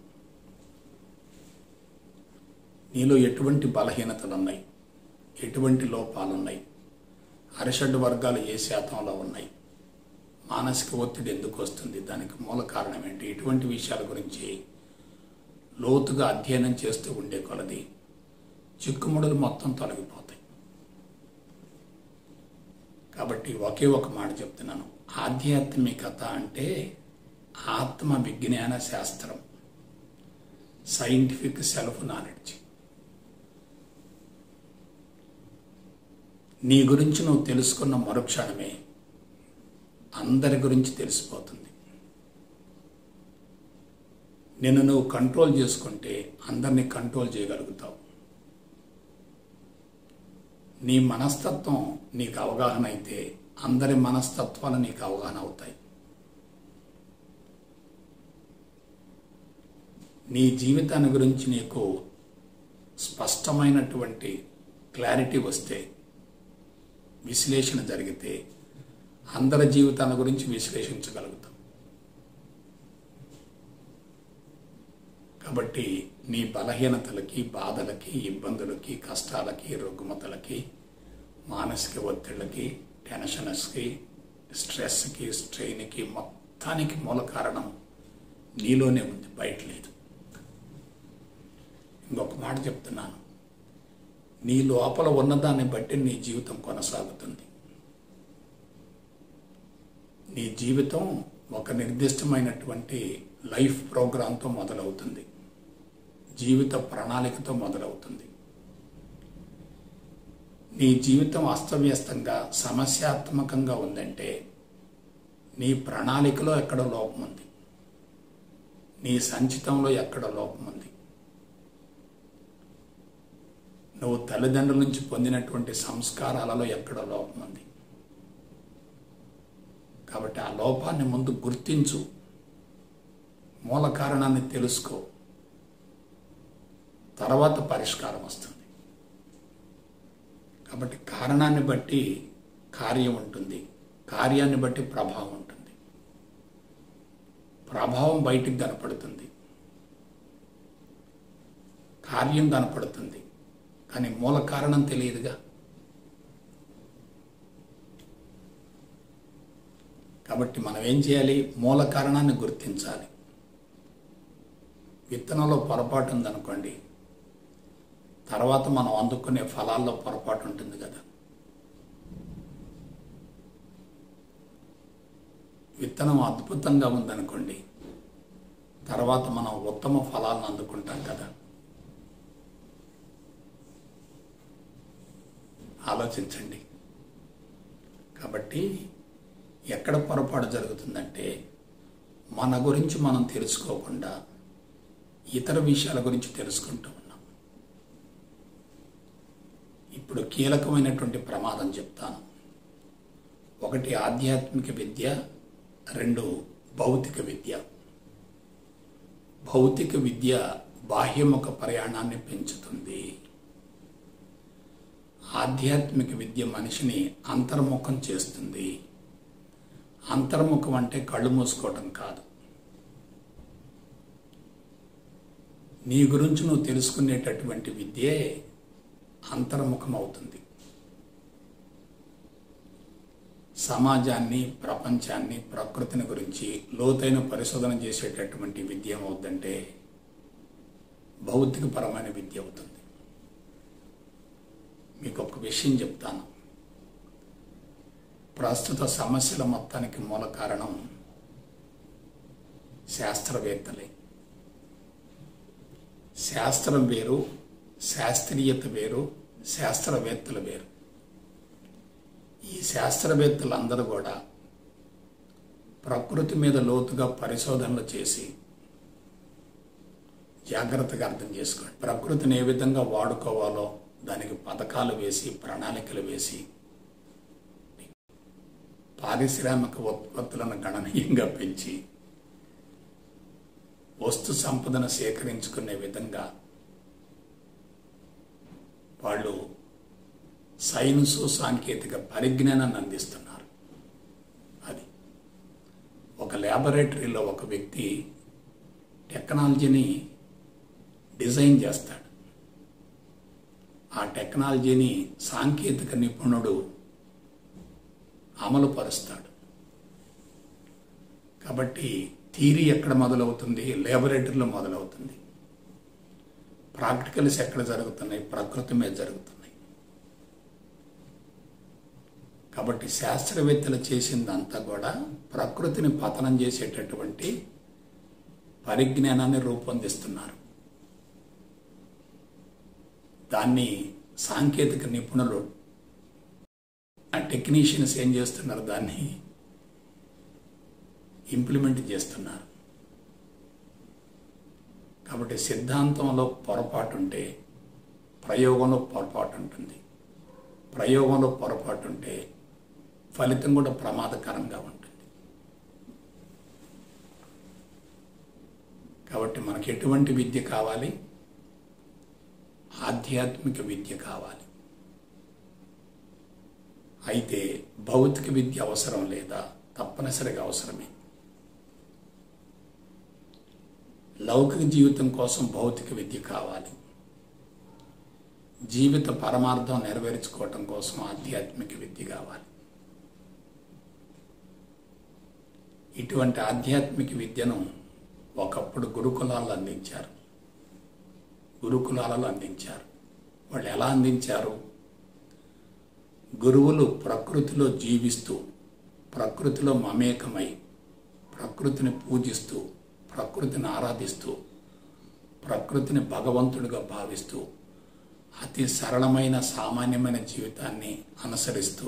నీలో ఎటువంటి బలహీనతలు ఉన్నాయి, ఎటువంటి లోపాలు ఉన్నాయి, అరిషడ్ వర్గాలు ఏ శాతంలో ఉన్నాయి, మానసిక ఒత్తిడి ఎందుకు వస్తుంది, దానికి మూల కారణం ఏంటి, ఇటువంటి విషయాల గురించి లోతుగా అధ్యయనం చేస్తూ ఉండే కొలది చిక్కుముడులు మొత్తం తొలగిపోతాయి. కాబట్టి ఒకే ఒక మాట చెప్తున్నాను, ఆధ్యాత్మికత అంటే ఆత్మ విజ్ఞాన శాస్త్రం, సైంటిఫిక్ సెల్ఫ్ నాలెడ్జ్. నీ గురించి నువ్వు తెలుసుకున్న మరుక్షణమే అందరి గురించి తెలిసిపోతుంది. నిన్ను నువ్వు కంట్రోల్ చేసుకుంటే అందరినీ కంట్రోల్ చేయగలుగుతావు. నీ మనస్తత్వం నీకు అవగాహన అయితే అందరి మనస్తత్వాలు నీకు అవగాహన అవుతాయి. నీ జీవితాన్ని గురించి నీకు స్పష్టమైనటువంటి క్లారిటీ వస్తే, విశ్లేషణ జరిగితే అందరి జీవితాల గురించి విశ్లేషించగలుగుతాం. కాబట్టి నీ బలహీనతలకి, బాధలకి, ఇబ్బందులకి, కష్టాలకి, రుగ్మతలకి, మానసిక ఒత్తిళ్ళకి, టెన్షన్స్కి, స్ట్రెస్కి, స్ట్రెయిన్కి మొత్తానికి మూల కారణం నీలోనే ఉంది, బయట లేదు. ఇంకొక మాట చెప్తున్నాను, నీ లోపల ఉన్నదాన్ని బట్టి నీ జీవితం కొనసాగుతుంది. నీ జీవితం ఒక నిర్దిష్టమైనటువంటి లైఫ్ ప్రోగ్రాంతో మొదలవుతుంది, జీవిత ప్రణాళికతో మొదలవుతుంది. నీ జీవితం అస్తవ్యస్తంగా సమస్యాత్మకంగా ఉందంటే నీ ప్రణాళికలో ఎక్కడో లోపం ఉంది, నీ సంచితంలో ఎక్కడో లోపం ఉంది. నువ్వు తల్లిదండ్రుల నుంచి పొందినటువంటి సంస్కారాలలో ఎక్కడో లోపం ఉంది. కాబట్టి ఆ లోపాన్ని ముందు గుర్తించు, మూల కారణాన్ని తెలుసుకో, తర్వాత పరిష్కారం వస్తుంది. కాబట్టి కారణాన్ని బట్టి కార్యం ఉంటుంది, కార్యాన్ని బట్టి ప్రభావం ఉంటుంది. ప్రభావం బయటికి కనపడుతుంది, కార్యం కనపడుతుంది, కానీ మూల కారణం తెలియదుగా. కాబట్టి మనం ఏం చేయాలి? మూల కారణాన్ని గుర్తించాలి. విత్తనంలో పొరపాటు ఉందనుకోండి, తర్వాత మనం అందుకునే ఫలాల్లో పొరపాటు ఉంటుంది కదా. విత్తనం అద్భుతంగా ఉందనుకోండి, తర్వాత మనం ఉత్తమ ఫలాలను అందుకుంటాం కదా. ఆలోచించండి. కాబట్టి ఎక్కడ పొరపాటు జరుగుతుందంటే, మన గురించి మనం తెలుసుకోకుండా ఇతర విషయాల గురించి తెలుసుకుంటూ ఉన్నాం. ఇప్పుడు కీలకమైనటువంటి ప్రమాదం చెప్తాను. ఒకటి ఆధ్యాత్మిక విద్య, రెండు భౌతిక విద్య. భౌతిక విద్య బాహ్యముఖ ప్రయాణాన్ని పెంచుతుంది. ఆధ్యాత్మిక విద్య మనిషిని అంతర్ముఖం చేస్తుంది. అంతర్ముఖం అంటే కళ్ళు మూసుకోవడం కాదు. నీ గురించి నువ్వు తెలుసుకునేటటువంటి విద్యే అంతర్ముఖం అవుతుంది. సమాజాన్ని, ప్రపంచాన్ని, ప్రకృతిని గురించి లోతైన పరిశోధన చేసేటటువంటి విద్య ఏమవుతుందంటే భౌతికపరమైన విద్య అవుతుంది. మీకు ఒక విషయం చెప్తాను. ప్రస్తుత సమస్యల మొత్తానికి మూల కారణం శాస్త్రవేత్తలే. శాస్త్రం వేరు, శాస్త్రీయత వేరు, శాస్త్రవేత్తలు వేరు. ఈ శాస్త్రవేత్తలందరూ కూడా ప్రకృతి మీద లోతుగా పరిశోధనలు చేసి జాగ్రత్తగా అర్థం చేసుకోండి. ప్రకృతిని ఏ విధంగా వాడుకోవాలో దానికి పథకాలు వేసి, ప్రణాళికలు వేసి, పారిశ్రామిక ఉత్పత్తులను గణనీయంగా పెంచి వస్తు సంపదను సేకరించుకునే విధంగా వాళ్ళు సైన్సు, సాంకేతిక పరిజ్ఞానాన్ని అందిస్తున్నారు. అది ఒక ల్యాబొరేటరీలో ఒక వ్యక్తి టెక్నాలజీని డిజైన్ చేస్తాడు. ఆ టెక్నాలజీని సాంకేతిక నిపుణుడు అమలు పరుస్తాడు. కాబట్టి థియరీ ఎక్కడ మొదలవుతుంది? ల్యాబొరేటరీలో మొదలవుతుంది. ప్రాక్టికల్స్ ఎక్కడ జరుగుతున్నాయి? ప్రకృతి మీద జరుగుతున్నాయి. కాబట్టి శాస్త్రవేత్తలు చేసిందంతా కూడా ప్రకృతిని పతనం చేసేటటువంటి పరిజ్ఞానాన్ని రూపొందిస్తున్నారు. దాన్ని సాంకేతిక నిపుణులు, టెక్నీషియన్స్ ఏం చేస్తున్నారు? దాన్ని ఇంప్లిమెంట్ చేస్తున్నారు. కాబట్టి సిద్ధాంతంలో పొరపాటు ఉంటే ప్రయోగంలో పొరపాటు ఉంటుంది. ప్రయోగంలో పొరపాటు ఉంటే ఫలితం కూడా ప్రమాదకరంగా ఉంటుంది. కాబట్టి మనకి ఎటువంటి విద్య కావాలి? ఆధ్యాత్మిక విద్య కావాలి. అయితే భౌతిక విద్య అవసరం లేదా? తప్పనిసరిగా అవసరమే. లౌకిక జీవితం కోసం భౌతిక విద్య కావాలి. జీవిత పరమార్థం నెరవేర్చుకోవటం కోసం ఆధ్యాత్మిక విద్య కావాలి. ఇటువంటి ఆధ్యాత్మిక విద్యను ఒకప్పుడు గురుకులాల్లో అందించారు. గురుకులాలలో అందించారు. వాళ్ళు ఎలా అందించారు? గురువులు ప్రకృతిలో జీవిస్తూ, ప్రకృతిలో మమేకమై, ప్రకృతిని పూజిస్తూ, ప్రకృతిని ఆరాధిస్తూ, ప్రకృతిని భగవంతుడిగా భావిస్తూ, అతి సరళమైన సామాన్యమైన జీవితాన్ని అనుసరిస్తూ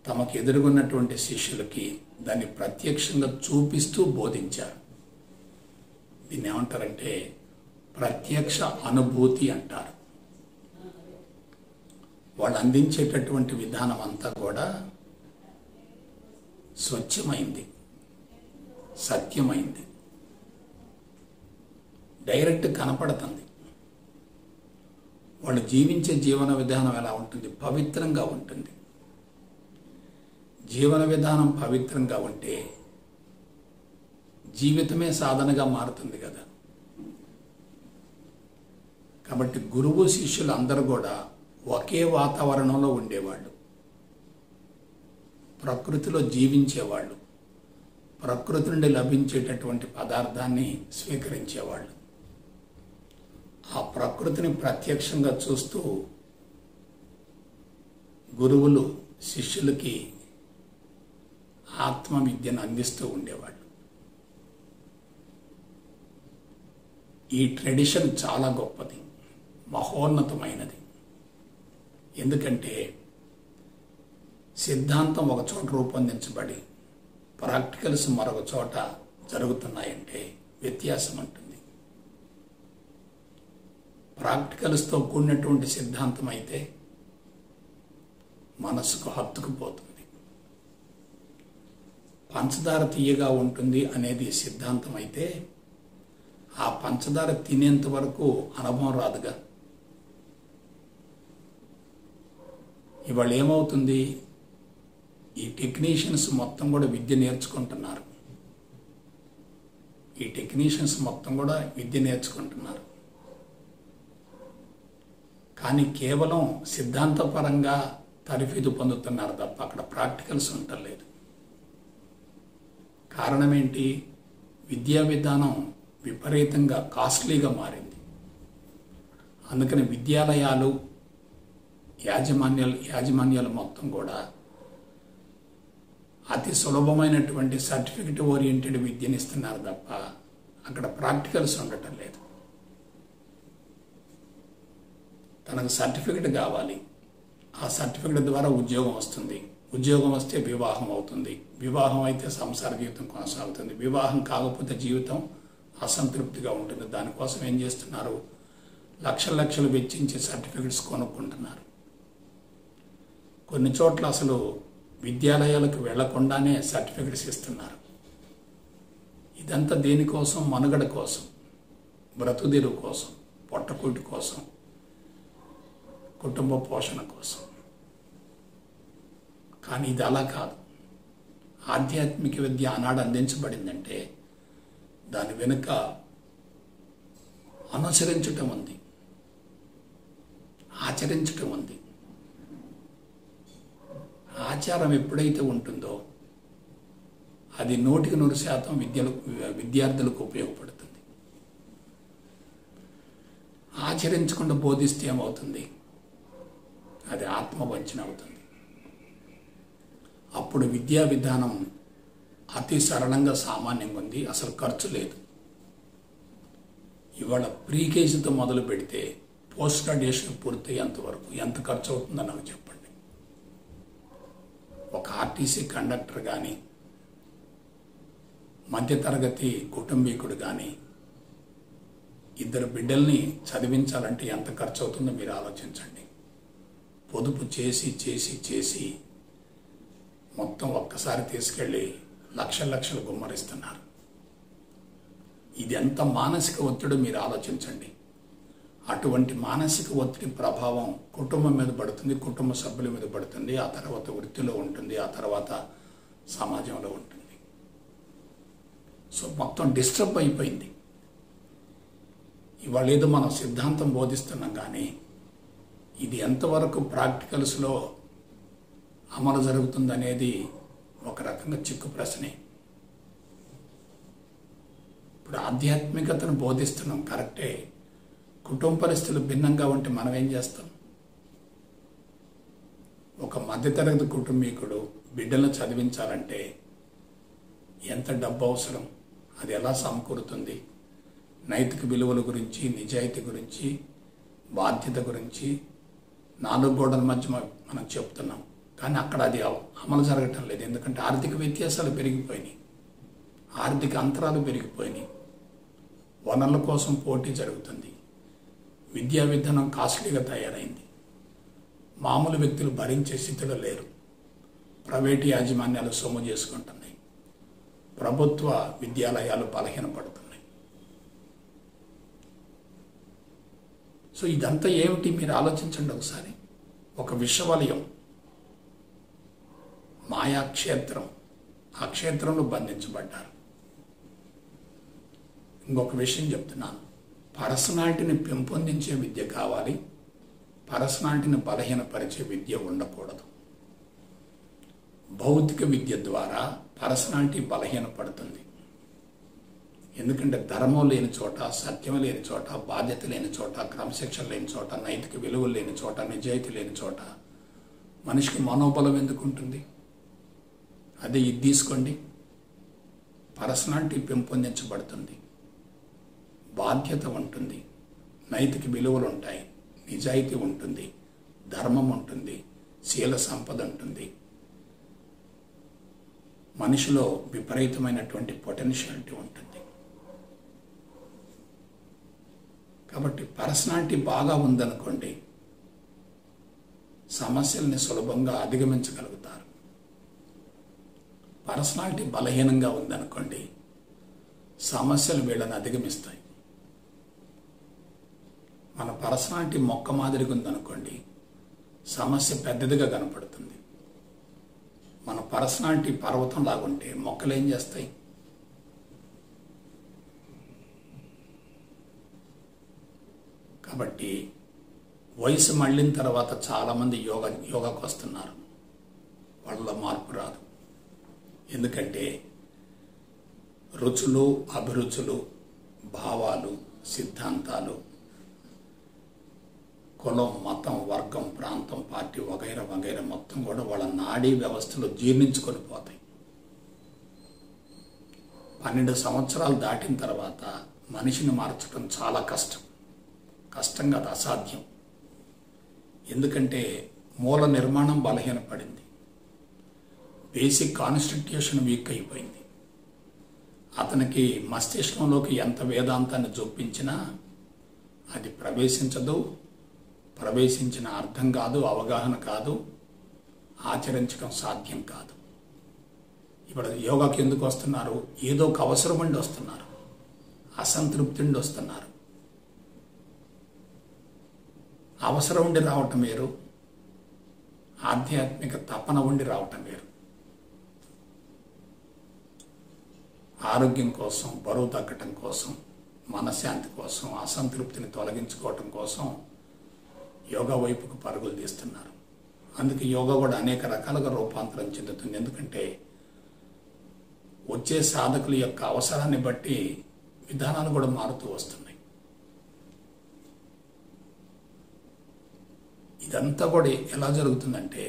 తమకు ఎదురుగున్నటువంటి శిష్యులకి దాన్ని ప్రత్యక్షంగా చూపిస్తూ బోధించారు. దీన్ని ఏమంటారంటే ప్రత్యక్ష అనుభూతి అంటారు. వాళ్ళు అందించేటటువంటి విధానం అంతా కూడా స్వచ్ఛమైంది, సత్యమైంది, డైరెక్ట్ కనపడుతుంది. వాళ్ళు జీవించే జీవన విధానం ఎలా ఉంటుంది? పవిత్రంగా ఉంటుంది. జీవన విధానం పవిత్రంగా ఉంటే జీవితమే సాధనగా మారుతుంది కదా. కాబట్టి గురువు శిష్యులు అందరూ కూడా ఒకే వాతావరణంలో ఉండేవాళ్ళు, ప్రకృతిలో జీవించేవాళ్ళు, ప్రకృతి నుండి లభించేటటువంటి పదార్థాన్ని స్వీకరించేవాళ్ళు. ఆ ప్రకృతిని ప్రత్యక్షంగా చూస్తూ గురువులు శిష్యులకి ఆత్మ విద్యను అందిస్తూ ఉండేవాళ్ళు. ఈ ట్రెడిషన్ చాలా గొప్పది, మహోన్నతమైనది. ఎందుకంటే సిద్ధాంతం ఒక చోట రూపొందించబడి ప్రాక్టికల్స్ మరొక చోట జరుగుతున్నాయంటే వ్యత్యాసం ఉంటుంది. ప్రాక్టికల్స్తో కూడినటువంటి సిద్ధాంతం అయితే మనసుకు హత్తుకుపోతుంది. పంచదార తీయగా ఉంటుంది అనేది సిద్ధాంతం అయితే ఆ పంచదార తినేంత వరకు అనుభవం రాదుగా. ఇవాళ ఏమవుతుంది? ఈ టెక్నీషియన్స్ మొత్తం కూడా విద్య నేర్చుకుంటున్నారు. కానీ కేవలం సిద్ధాంతపరంగా తరఫీదు పొందుతున్నారు తప్ప అక్కడ ప్రాక్టికల్స్ ఉండలేదు. కారణం ఏంటి? విద్యా విధానం విపరీతంగా కాస్ట్లీగా మారింది. అందుకని విద్యాలయాలు, యాజమాన్యాలు మొత్తం కూడా అతి సులభమైనటువంటి సర్టిఫికెట్ ఓరియంటెడ్ విద్యను ఇస్తున్నారు తప్ప అక్కడ ప్రాక్టికల్స్ ఉండటం లేదు. తనకు సర్టిఫికెట్ కావాలి, ఆ సర్టిఫికెట్ ద్వారా ఉద్యోగం వస్తుంది, ఉద్యోగం వస్తే వివాహం అవుతుంది, వివాహం అయితే సంసార జీవితం కొనసాగుతుంది, వివాహం కాకపోతే జీవితం అసంతృప్తిగా ఉంటుంది. దానికోసం ఏం చేస్తున్నారు? లక్షలు వెచ్చించి సర్టిఫికెట్స్ కొనుక్కుంటున్నారు. కొన్ని చోట్ల అసలు విద్యాలయాలకు వెళ్లకుండానే సర్టిఫికెట్స్ ఇస్తున్నారు. ఇదంతా దేనికోసం? మనుగడ కోసం, బ్రతుకుదెరువు కోసం, పొట్టకూటి కోసం, కుటుంబ పోషణ కోసం. కానీ ఇది అలా కాదు. ఆధ్యాత్మిక విద్య ఆనాడు అందించబడిందంటే దాని వెనుక అనుసరించటం ఉంది, ఆచరించటం ఉంది. ఆచారం ఎప్పుడైతే ఉంటుందో అది 100% విద్యార్థులకు ఉపయోగపడుతుంది. ఆచరించకుండా బోధిస్తే ఏమవుతుంది? అది ఆత్మవంచన అవుతుంది. అప్పుడు విద్యా విధానం అతి సరళంగా సామాన్యంగా ఉంది, అసలు ఖర్చు లేదు. ఇవాళ ప్రీకేజీతో మొదలు పెడితే పోస్ట్ గ్రాడ్యుయేషన్ పూర్తయ్యేంత వరకు ఎంత ఖర్చు అవుతుందో నాకు చెప్పండి. ఒక ఆర్టీసీ కండక్టర్ కానీ, మధ్యతరగతి కుటుంబీకుడు కానీ ఇద్దరు బిడ్డల్ని చదివించాలంటే ఎంత ఖర్చు అవుతుందో మీరు ఆలోచించండి. పొదుపు చేసి చేసి చేసి మొత్తం ఒక్కసారి తీసుకెళ్ళి లక్షలు గుమ్మరిస్తున్నారు. ఇది ఎంత మానసిక ఒత్తిడి మీరు ఆలోచించండి. అటువంటి మానసిక ఒత్తిడి ప్రభావం కుటుంబం మీద పడుతుంది, కుటుంబ సభ్యుల మీద పడుతుంది, ఆ తర్వాత వృత్తిలో ఉంటుంది, ఆ తర్వాత సమాజంలో ఉంటుంది. సో మొత్తం డిస్టర్బ్ అయిపోయింది. ఇవాళ ఏదో మనం సిద్ధాంతం బోధిస్తున్నాం కానీ ఇది ఎంతవరకు ప్రాక్టికల్స్లో అమలు జరుగుతుందనేది ఒక రకంగా చిక్కు ప్రశ్నే. ఇప్పుడు ఆధ్యాత్మికతను బోధిస్తున్నాం కరెక్టే, కుటుంబ పరిస్థితులు భిన్నంగా ఉంటే మనం ఏం చేస్తాం? ఒక మధ్యతరగతి కుటుంబీకుడు బిడ్డలను చదివించాలంటే ఎంత డబ్బు అవసరం, అది ఎలా సమకూరుతుంది? నైతిక విలువల గురించి, నిజాయితీ గురించి, బాధ్యత గురించి 4 గోడల మధ్య మనం చెప్తున్నాం, కానీ అక్కడ అది అమలు జరగటం లేదు. ఎందుకంటే ఆర్థిక వ్యత్యాసాలు పెరిగిపోయినాయి, ఆర్థిక అంతరాలు పెరిగిపోయినాయి, వనరుల కోసం పోటీ జరుగుతుంది, విద్యా విధానం కాస్ట్లీగా తయారైంది, మామూలు వ్యక్తులు భరించే స్థితిలో లేరు, ప్రైవేటు యాజమాన్యాలు సొమ్ము చేసుకుంటున్నాయి, ప్రభుత్వ విద్యాలయాలు బలహీనపడుతున్నాయి. సో ఇదంతా ఏమిటి మీరు ఆలోచించండి ఒకసారి. ఒక విషవలయం, మాయాక్షేత్రం, ఆ క్షేత్రంలో బంధించబడ్డారు. ఇంకొక విషయం చెప్తున్నాను, పర్సనాలిటీని పెంపొందించే విద్య కావాలి, పర్సనాలిటీని బలహీనపరిచే విద్య ఉండకూడదు. భౌతిక విద్య ద్వారా పర్సనాలిటీ బలహీనపడుతుంది. ఎందుకంటే ధర్మం లేని చోట, సత్యం లేని చోట, బాధ్యత లేని చోట, క్రమశిక్షణ లేని చోట, నైతిక విలువలు లేని చోట, నిజాయితీ లేని చోట మనిషికి మనోబలం ఎందుకు ఉంటుంది? అదే ఇది తీసుకోండి, పర్సనాలిటీ పెంపొందించబడుతుంది, బాధ్యత ఉంటుంది, నైతిక విలువలు ఉంటాయి, నిజాయితీ ఉంటుంది, ధర్మం ఉంటుంది, శీల సంపద ఉంటుంది, మనిషిలో విపరీతమైనటువంటి పొటెన్షియాలిటీ ఉంటుంది. కాబట్టి పర్సనాలిటీ బాగా ఉందనుకోండి, సమస్యల్ని సులభంగా అధిగమించగలుగుతారు. పర్సనాలిటీ బలహీనంగా ఉందనుకోండి, సమస్యలు వీళ్ళని అధిగమిస్తాయి. మన పర్సనాలిటీ మొక్క మాదిరిగా ఉందనుకోండి, సమస్య పెద్దదిగా కనపడుతుంది. మన పర్సనాలిటీ పర్వతం లాగుంటే మొక్కలు ఏం చేస్తాయి? కాబట్టి వయసు మళ్ళిన తర్వాత చాలామంది యోగాకు వస్తున్నారు, వాళ్ళలో మార్పు రాదు. ఎందుకంటే రుచులు, అభిరుచులు, భావాలు, సిద్ధాంతాలు, కులం, మతం, వర్గం, ప్రాంతం, పార్టీ వగైరా వగైరా మొత్తం కూడా వాళ్ళ నాడీ వ్యవస్థలో జీర్ణించుకొని పోతాయి. 12 సంవత్సరాలు దాటిన తర్వాత మనిషిని మార్చడం చాలా కష్టం. కష్టం కాదు, అసాధ్యం. ఎందుకంటే మూల నిర్మాణం బలహీనపడింది, బేసిక్ కాన్స్టిట్యూషన్ వీక్ అయిపోయింది. అతనికి మస్తిష్కంలోకి ఎంత వేదాంతాన్ని జొప్పించినా అది ప్రవేశించదు, ప్రవేశించిన అర్థం కాదు, అవగాహన కాదు, ఆచరించడం సాధ్యం కాదు. ఇప్పుడు యోగాకి ఎందుకు వస్తున్నారు? ఏదో ఒక అవసరం ఉండి వస్తున్నారు, అసంతృప్తి ఉండి వస్తున్నారు. అవసరం ఉండి రావటం వేరు, ఆధ్యాత్మిక తపన ఉండి రావటం వేరు. ఆరోగ్యం కోసం, బరువు తగ్గటం కోసం, మనశ్శాంతి కోసం, అసంతృప్తిని తొలగించుకోవటం కోసం యోగా వైపుకు పరుగులు తీస్తున్నారు. అందుకే యోగా కూడా అనేక రకాలుగా రూపాంతరం చెందుతుంది. ఎందుకంటే వచ్చే సాధకుల యొక్క అవసరాన్ని బట్టి విధానాలు కూడా మారుతూ వస్తున్నాయి. ఇదంతా కూడా ఎలా జరుగుతుందంటే,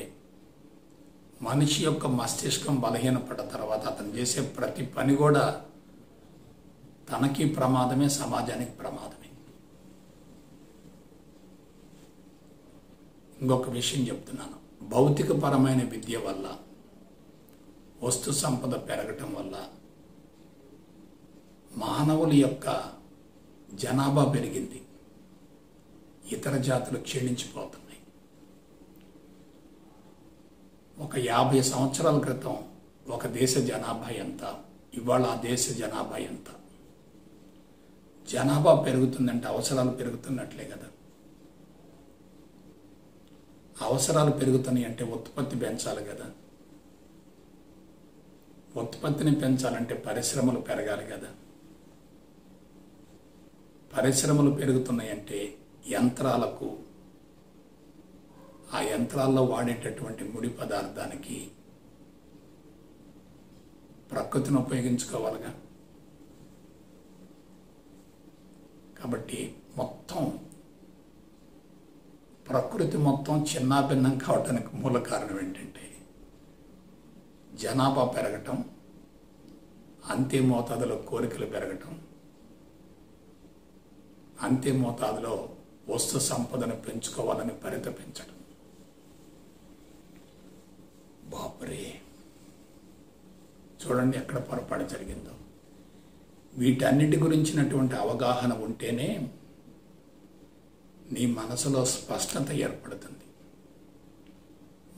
మనిషి యొక్క మస్తిష్కం బలహీనపడ్డ తర్వాత అతను చేసే ప్రతి పని కూడా తనకి ప్రమాదమే, సమాజానికి ప్రమాదమే. ఇంకొక విషయం చెప్తున్నాను, భౌతికపరమైన విద్య వల్ల, వస్తు సంపద పెరగటం వల్ల మానవుల యొక్క జనాభా పెరిగింది, ఇతర జాతులు క్షీణించిపోతున్నాయి. ఒక 50 సంవత్సరాల క్రితం ఒక దేశ జనాభా ఎంత, ఇవాళ ఆ దేశ జనాభా ఎంత? జనాభా పెరుగుతుందంటే అవసరాలు పెరుగుతున్నట్లే కదా. అవసరాలు పెరుగుతున్నాయి అంటే ఉత్పత్తి పెంచాలి కదా. ఉత్పత్తిని పెంచాలంటే పరిశ్రమలు పెరగాలి కదా. పరిశ్రమలు పెరుగుతున్నాయంటే యంత్రాలకు, ఆ యంత్రాల్లో వాడేటటువంటి ముడి పదార్థానికి ప్రకృతిని ఉపయోగించుకోవాలిగా. కాబట్టి మొత్తం ప్రకృతి మొత్తం చిన్నాభిన్నం కావటానికి మూల కారణం ఏంటంటే జనాభా పెరగటం, అంతే మోతాదులో కోరికలు పెరగటం, అంతే మోతాదులో వస్తు సంపదను పెంచుకోవాలని పరితపించడం. బాపురే, చూడండి ఎక్కడ పొరపాటు జరిగిందో. వీటన్నిటి గురించినటువంటి అవగాహన ఉంటేనే నీ మనసులో స్పష్టత ఏర్పడుతుంది.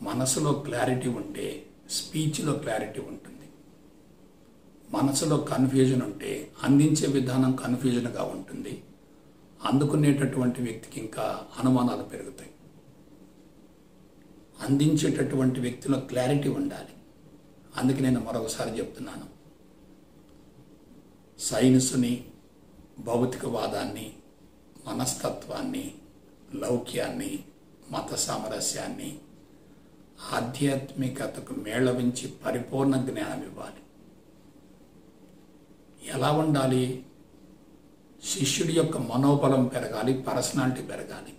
మనసులో క్లారిటీ ఉంటే స్పీచ్లో క్లారిటీ ఉంటుంది. మనసులో కన్ఫ్యూజన్ ఉంటే అందించే విధానం కన్ఫ్యూజన్గా ఉంటుంది, అందుకునేటటువంటి వ్యక్తికి ఇంకా అనుమానాలు పెరుగుతాయి. అందించేటటువంటి వ్యక్తిలో క్లారిటీ ఉండాలి. అందుకే నేను మరొకసారి చెప్తున్నాను, సైన్సుని, భౌతికవాదాన్ని, మనస్తత్వాన్ని, లౌక్యాన్ని, మత సామరస్యాన్ని, ఆధ్యాత్మికతకు మేళవించి పరిపూర్ణ జ్ఞానం ఇవ్వాలి. ఎలా ఉండాలి? శిష్యుడి యొక్క మనోబలం పెరగాలి, పర్సనాలిటీ పెరగాలి.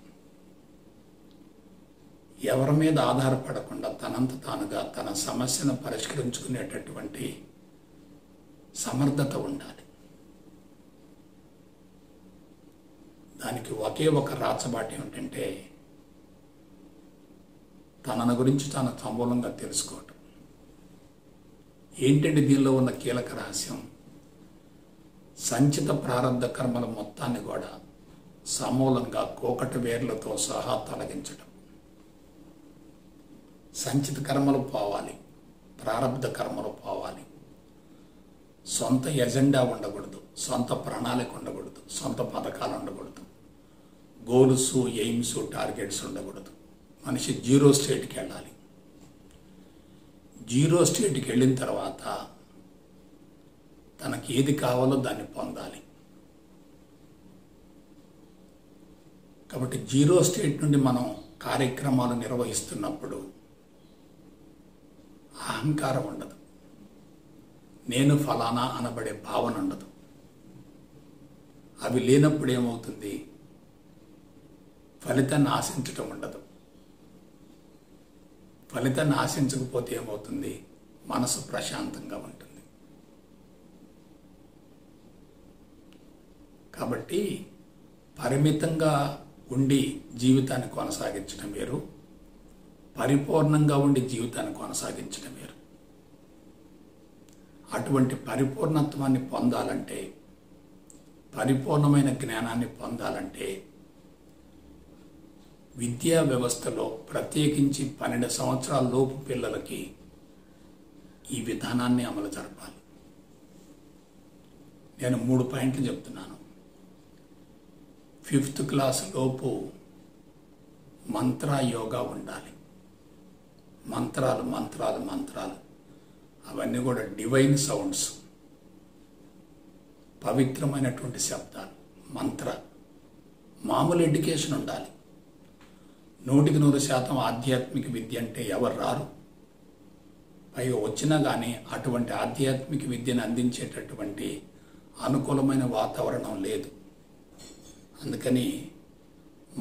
ఎవరి మీద ఆధారపడకుండా తనంత తానుగా తన సమస్యను పరిష్కరించుకునేటటువంటి సమర్థత ఉండాలి. దానికి ఒకే ఒక రాచబాట ఏమిటంటే తనను గురించి తాను సమూలంగా తెలుసుకోవటం. ఏంటంటే దీనిలో ఉన్న కీలక రహస్యం, సంచిత ప్రారంధ కర్మల మొత్తాన్ని కూడా సమూలంగా కోకటి వేర్లతో సహా తొలగించడం. సంచిత కర్మలు పోవాలి, ప్రారంధ కర్మలు పోవాలి. సొంత ఎజెండా ఉండకూడదు, సొంత ప్రణాళిక ఉండకూడదు, సొంత పథకాలు ఉండకూడదు, గోల్స్, ఎయిమ్స్, టార్గెట్స్ ఉండకూడదు. మనిషి జీరో స్టేట్కి వెళ్ళాలి. జీరో స్టేట్కి వెళ్ళిన తర్వాత తనకి ఏది కావాలో దాన్ని పొందాలి. కాబట్టి జీరో స్టేట్ నుండి మనం కార్యక్రమాలు నిర్వహిస్తున్నప్పుడు అహంకారం ఉండదు, నేను ఫలానా అనబడే భావన ఉండదు. అవి లేనప్పుడు ఏమవుతుంది? ఫలితాన్ని ఆశించటం ఉండదు. ఫలితాన్ని ఆశించకపోతే ఏమవుతుంది? మనసు ప్రశాంతంగా ఉంటుంది. కాబట్టి పరిమితంగా ఉండి జీవితాన్ని కొనసాగించడం వేరు, పరిపూర్ణంగా ఉండి జీవితాన్ని కొనసాగించడం వేరు. అటువంటి పరిపూర్ణత్వాన్ని పొందాలంటే, పరిపూర్ణమైన జ్ఞానాన్ని పొందాలంటే విద్యా వ్యవస్థలో ప్రత్యేకించి 12 సంవత్సరాల లోపు పిల్లలకి ఈ విధానాన్ని అమలు జరపాలి. నేను 3 పాయింట్లు చెప్తున్నాను. 5th క్లాస్ లోపు మంత్ర యోగా ఉండాలి. మంత్రాలు మంత్రాలు మంత్రాలు అవన్నీ కూడా డివైన్ సౌండ్స్, పవిత్రమైనటువంటి శబ్దాలు, మంత్ర. మామూలు ఎడ్యుకేషన్ ఉండాలి. 100% ఆధ్యాత్మిక విద్య అంటే ఎవరు రారు. పైగా వచ్చినా కానీ అటువంటి ఆధ్యాత్మిక విద్యను అందించేటటువంటి అనుకూలమైన వాతావరణం లేదు. అందుకని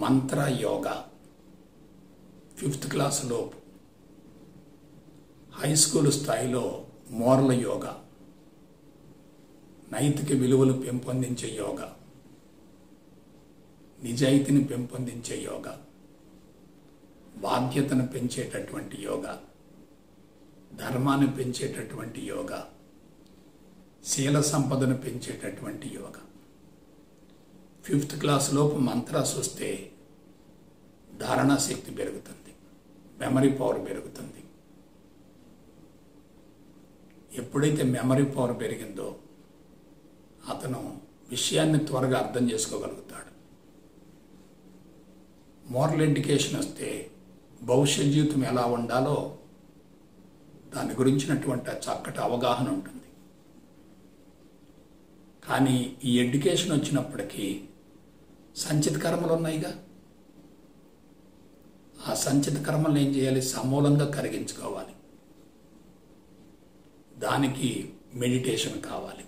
మంత్ర యోగా 5th క్లాస్ లోపు, హై స్కూల్ స్థాయిలో మోరల్ యోగా, నైతిక విలువలు పెంపొందించే యోగా, నిజాయితీని పెంపొందించే యోగా, బాధ్యతను పెంచేటటువంటి యోగా, ధర్మాన్ని పెంచేటటువంటి యోగా, శీల సంపదను పెంచేటటువంటి యోగా. 5th క్లాస్ లోపు మంత్రాస్ వస్తే ధారణా శక్తి పెరుగుతుంది, మెమరీ పవర్ పెరుగుతుంది. ఎప్పుడైతే మెమరీ పవర్ పెరిగిందో అతను విషయాన్ని త్వరగా అర్థం చేసుకోగలుగుతాడు. మోరల్ ఎడ్యుకేషన్ వస్తే భవిష్యత్ జీవితం ఎలా ఉండాలో దాని గురించినటువంటి చక్కటి అవగాహన ఉంటుంది. కానీ ఈ ఎడ్యుకేషన్ వచ్చినప్పటికీ సంచిత కర్మలు ఉన్నాయిగా, ఆ సంచిత కర్మలను ఏం చేయాలి? సమూలంగా కరిగించుకోవాలి. దానికి మెడిటేషన్ కావాలి.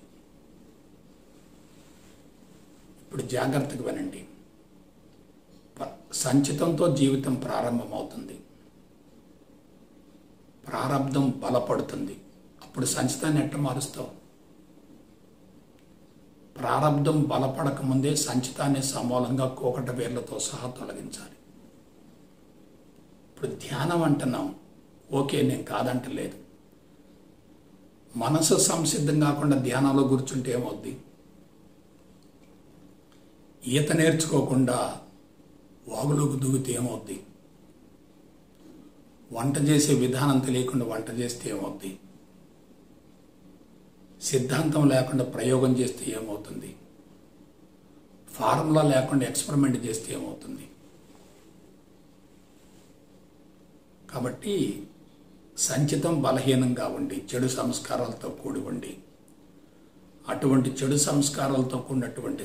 ఇప్పుడు జాగ్రత్తగా వినండి. సంచితంతో జీవితం ప్రారంభమవుతుంది, ప్రారంధం బలపడుతుంది. అప్పుడు సంచితాన్ని ఎట్లా మారుస్తావు? ప్రారంధం బలపడక ముందే సంచితాన్ని సమూలంగా కోకట వేర్లతో సహా తొలగించాలి. ఇప్పుడు ధ్యానం అంటున్నాం, ఓకే, నేను కాదంటలేదు. మనసు సంసిద్ధం కాకుండా ధ్యానంలో కూర్చుంటే ఏమవుద్ది? ఈత నేర్చుకోకుండా వాగులోకి దూగితే ఏమవుద్ది? వంట చేసే విధానం తెలియకుండా వంట చేస్తే ఏమవుద్ది? సిద్ధాంతం లేకుండా ప్రయోగం చేస్తే ఏమవుతుంది? ఫార్ములా లేకుండా ఎక్స్పెరిమెంట్ చేస్తే ఏమవుతుంది? కాబట్టి సంచితం బలహీనంగా ఉండి చెడు సంస్కారాలతో కూడి ఉండి అటువంటి చెడు సంస్కారాలతో కూడినటువంటి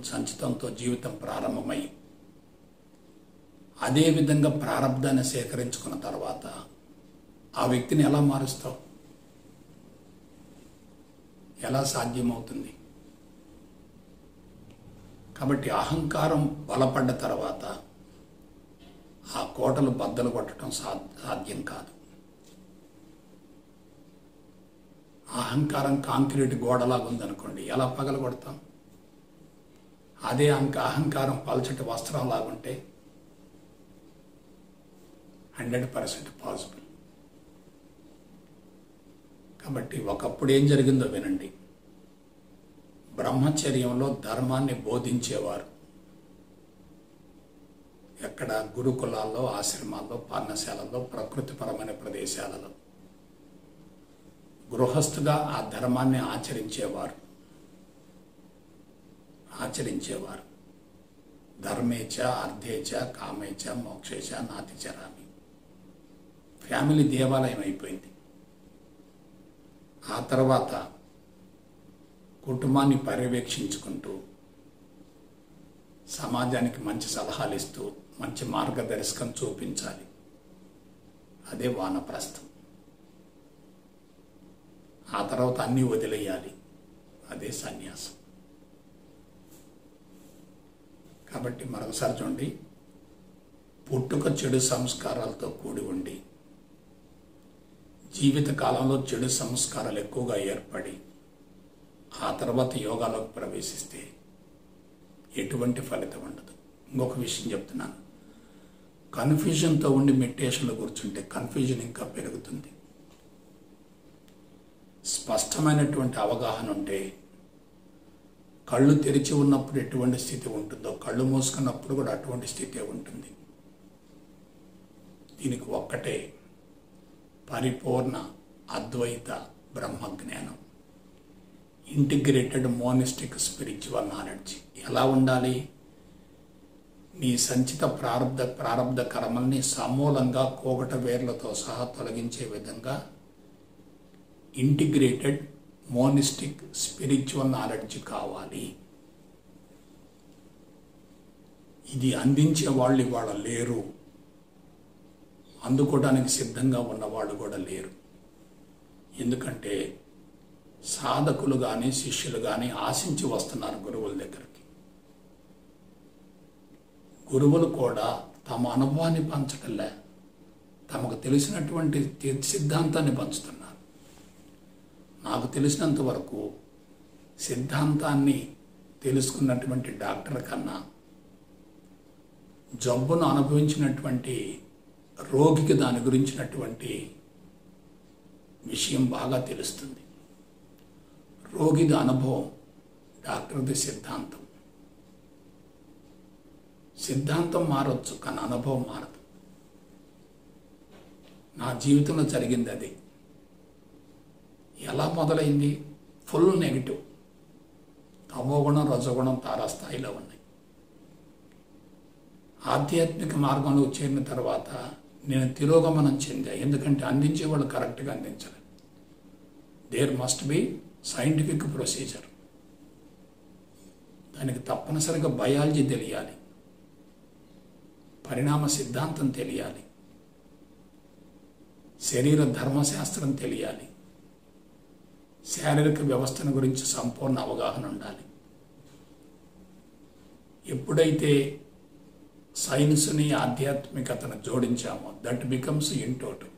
సంచితంతో జీవితం ప్రారంభమై అదేవిధంగా ప్రారంధాన్ని సేకరించుకున్న తర్వాత ఆ వ్యక్తిని ఎలా మారుస్తావు? ఎలా సాధ్యమవుతుంది? కాబట్టి అహంకారం బలపడ్డ తర్వాత ఆ కోటలు బద్దలు కొట్టడం సాధ్యం కాదు. అహంకారం కాంక్రీట్ గోడలాగా ఉందనుకోండి, ఎలా పగలగొడతాం? అదే అహంకారం పల్చటి వస్త్రం లాగుంటే 100% పాసిబుల్. కాబట్టి ఒకప్పుడు ఏం జరిగిందో వినండి. బ్రహ్మచర్యంలో ధర్మాన్ని బోధించేవారు ఎక్కడ? గురుకులాల్లో, ఆశ్రమాల్లో, పర్ణశాలల్లో, ప్రకృతిపరమైన ప్రదేశాలలో గృహస్థుగా ఆ ధర్మాన్ని ఆచరించేవారు. ధర్మేచ అర్థేచ కామేచ మోక్షేచ నాతిచరామి. ఫ్యామిలీ దేవాలయం అయిపోయింది. ఆ తర్వాత కుటుంబాన్ని పర్యవేక్షించుకుంటూ సమాజానికి మంచి సలహాలు ఇస్తూ మంచి మార్గదర్శకం చూపించాలి. అదే వానప్రస్థం. ఆ తర్వాత అన్నీ వదిలేయాలి. అదే సన్యాసం. కాబట్టి మరొకసారి చూడండి, పుట్టుక చెడు సంస్కారాలతో కూడి ఉండి జీవిత కాలంలో చెడు సంస్కారాలు ఎక్కువగా ఏర్పడి ఆ తర్వాత యోగాలోకి ప్రవేశిస్తే ఎటువంటి ఫలితం ఉండదు. ఇంకొక విషయం చెప్తున్నాను, కన్ఫ్యూజన్తో ఉండి మెడిటేషన్లో కూర్చుంటే కన్ఫ్యూజన్ ఇంకా పెరుగుతుంది. స్పష్టమైనటువంటి అవగాహన ఉంటే కళ్ళు తెరిచి ఉన్నప్పుడు ఎటువంటి స్థితి ఉంటుందో కళ్ళు మూసుకున్నప్పుడు కూడా అటువంటి స్థితే ఉంటుంది. దీనికి ఒక్కటే పరిపూర్ణ అద్వైత బ్రహ్మజ్ఞానం, ఇంటిగ్రేటెడ్ మోనిస్టిక్ స్పిరిచువల్ నాలెడ్జ్. ఎలా ఉండాలి? నీ సంచిత ప్రారబ్ధ కర్మల్ని సమూలంగా కోగట వేర్లతో సహా తొలగించే విధంగా ఇంటిగ్రేటెడ్ మోనిస్టిక్ స్పిరిచువల్ నాలెడ్జ్ కావాలి. ఇది అందించే వాళ్ళు ఇవాళ లేరు, అందుకోవడానికి సిద్ధంగా ఉన్నవాళ్ళు కూడా లేరు. ఎందుకంటే సాధకులు కానీ శిష్యులు కానీ ఆశించి వస్తున్నారు గురువుల దగ్గరికి. గురువులు కూడా తమ అనుభవాన్ని పంచటంలే, తమకు తెలిసినటువంటి సిద్ధాంతాన్ని పంచుతున్నారు. నాకు తెలిసినంత వరకు సిద్ధాంతాన్ని తెలుసుకున్నటువంటి డాక్టర్ కన్నా జబ్బును అనుభవించినటువంటి రోగికి దాని గురించినటువంటి విషయం బాగా తెలుస్తుంది. రోగిది అనుభవం, డాక్టర్ది సిద్ధాంతం. సిద్ధాంతం మారొచ్చు కానీ అనుభవం మారదు. నా జీవితంలో జరిగింది అది. ఎలా మొదలైంది? Full negative. తమోగుణం రజోగుణం తారాస్థాయిలో ఉన్నాయి. ఆధ్యాత్మిక మార్గంలో చేరిన తర్వాత నేను తిరోగమనం చెందా. ఎందుకంటే అందించేవాళ్ళు కరెక్ట్గా అందించాలి. There must be scientific procedure. దానికి తప్పనిసరిగా బయాలజీ తెలియాలి, పరిణామ సిద్ధాంతం తెలియాలి, శరీర ధర్మశాస్త్రం తెలియాలి, శారీరక వ్యవస్థను గురించి సంపూర్ణ అవగాహన ఉండాలి. ఎప్పుడైతే సైన్స్ని ఆధ్యాత్మికతను జోడించామో దట్ బికమ్స్ ఇన్ టోటల్.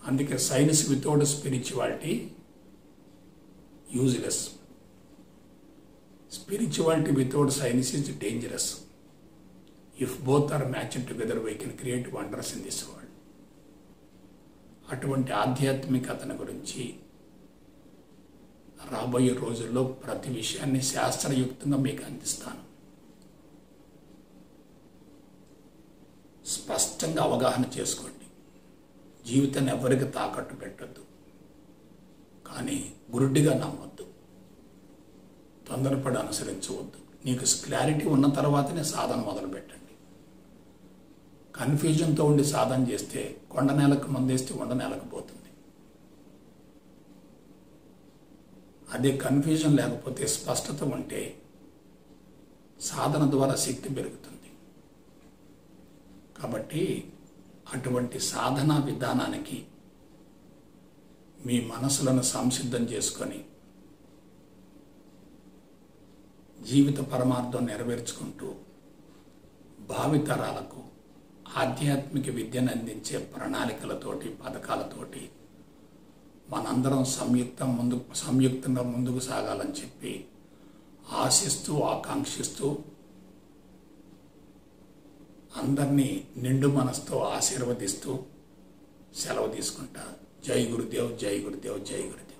అందుకే science without spirituality useless. Spirituality without science is dangerous. If both are matched together we can create wonders in this world. అటువంటి ఆధ్యాత్మికతను గురించి రాబోయే రోజుల్లో ప్రతి విషయాన్ని శాస్త్రయుక్తంగా మీకు అందిస్తాను. స్పష్టంగా అవగాహన చేసుకోండి. జీవితాన్ని ఎవరికి తాకట్టు పెట్టద్దు, కానీ గురుడిగా నమ్మొద్దు. తొందరపడి అనుసరించవద్దు. నీకు క్లారిటీ ఉన్న తర్వాతనే సాధన మొదలు పెట్టండి. కన్ఫ్యూజన్తో ఉండి సాధన చేస్తే కొండ నేలకు మందేస్తే కొండ నేలకు పోతుంది. అదే కన్ఫ్యూజన్ లేకపోతే స్పష్టత ఉంటే సాధన ద్వారా శక్తి పెరుగుతుంది. కాబట్టి అటువంటి సాధనా విధానానికి మీ మనసులను సంసిద్ధం చేసుకొని జీవిత పరమార్థం నెరవేర్చుకుంటూ భావితరాలకు ఆధ్యాత్మిక విద్యను అందించే ప్రణాళికలతోటి పథకాలతోటి మనందరం సంయుక్తంగా ముందుకు సాగాలని చెప్పి ఆశిస్తూ ఆకాంక్షిస్తూ అందరినీ నిండు మనసుతో ఆశీర్వదిస్తూ సెలవు తీసుకుంటా. జై గురుదేవ్, జై గురుదేవ్, జై గురుదేవ్.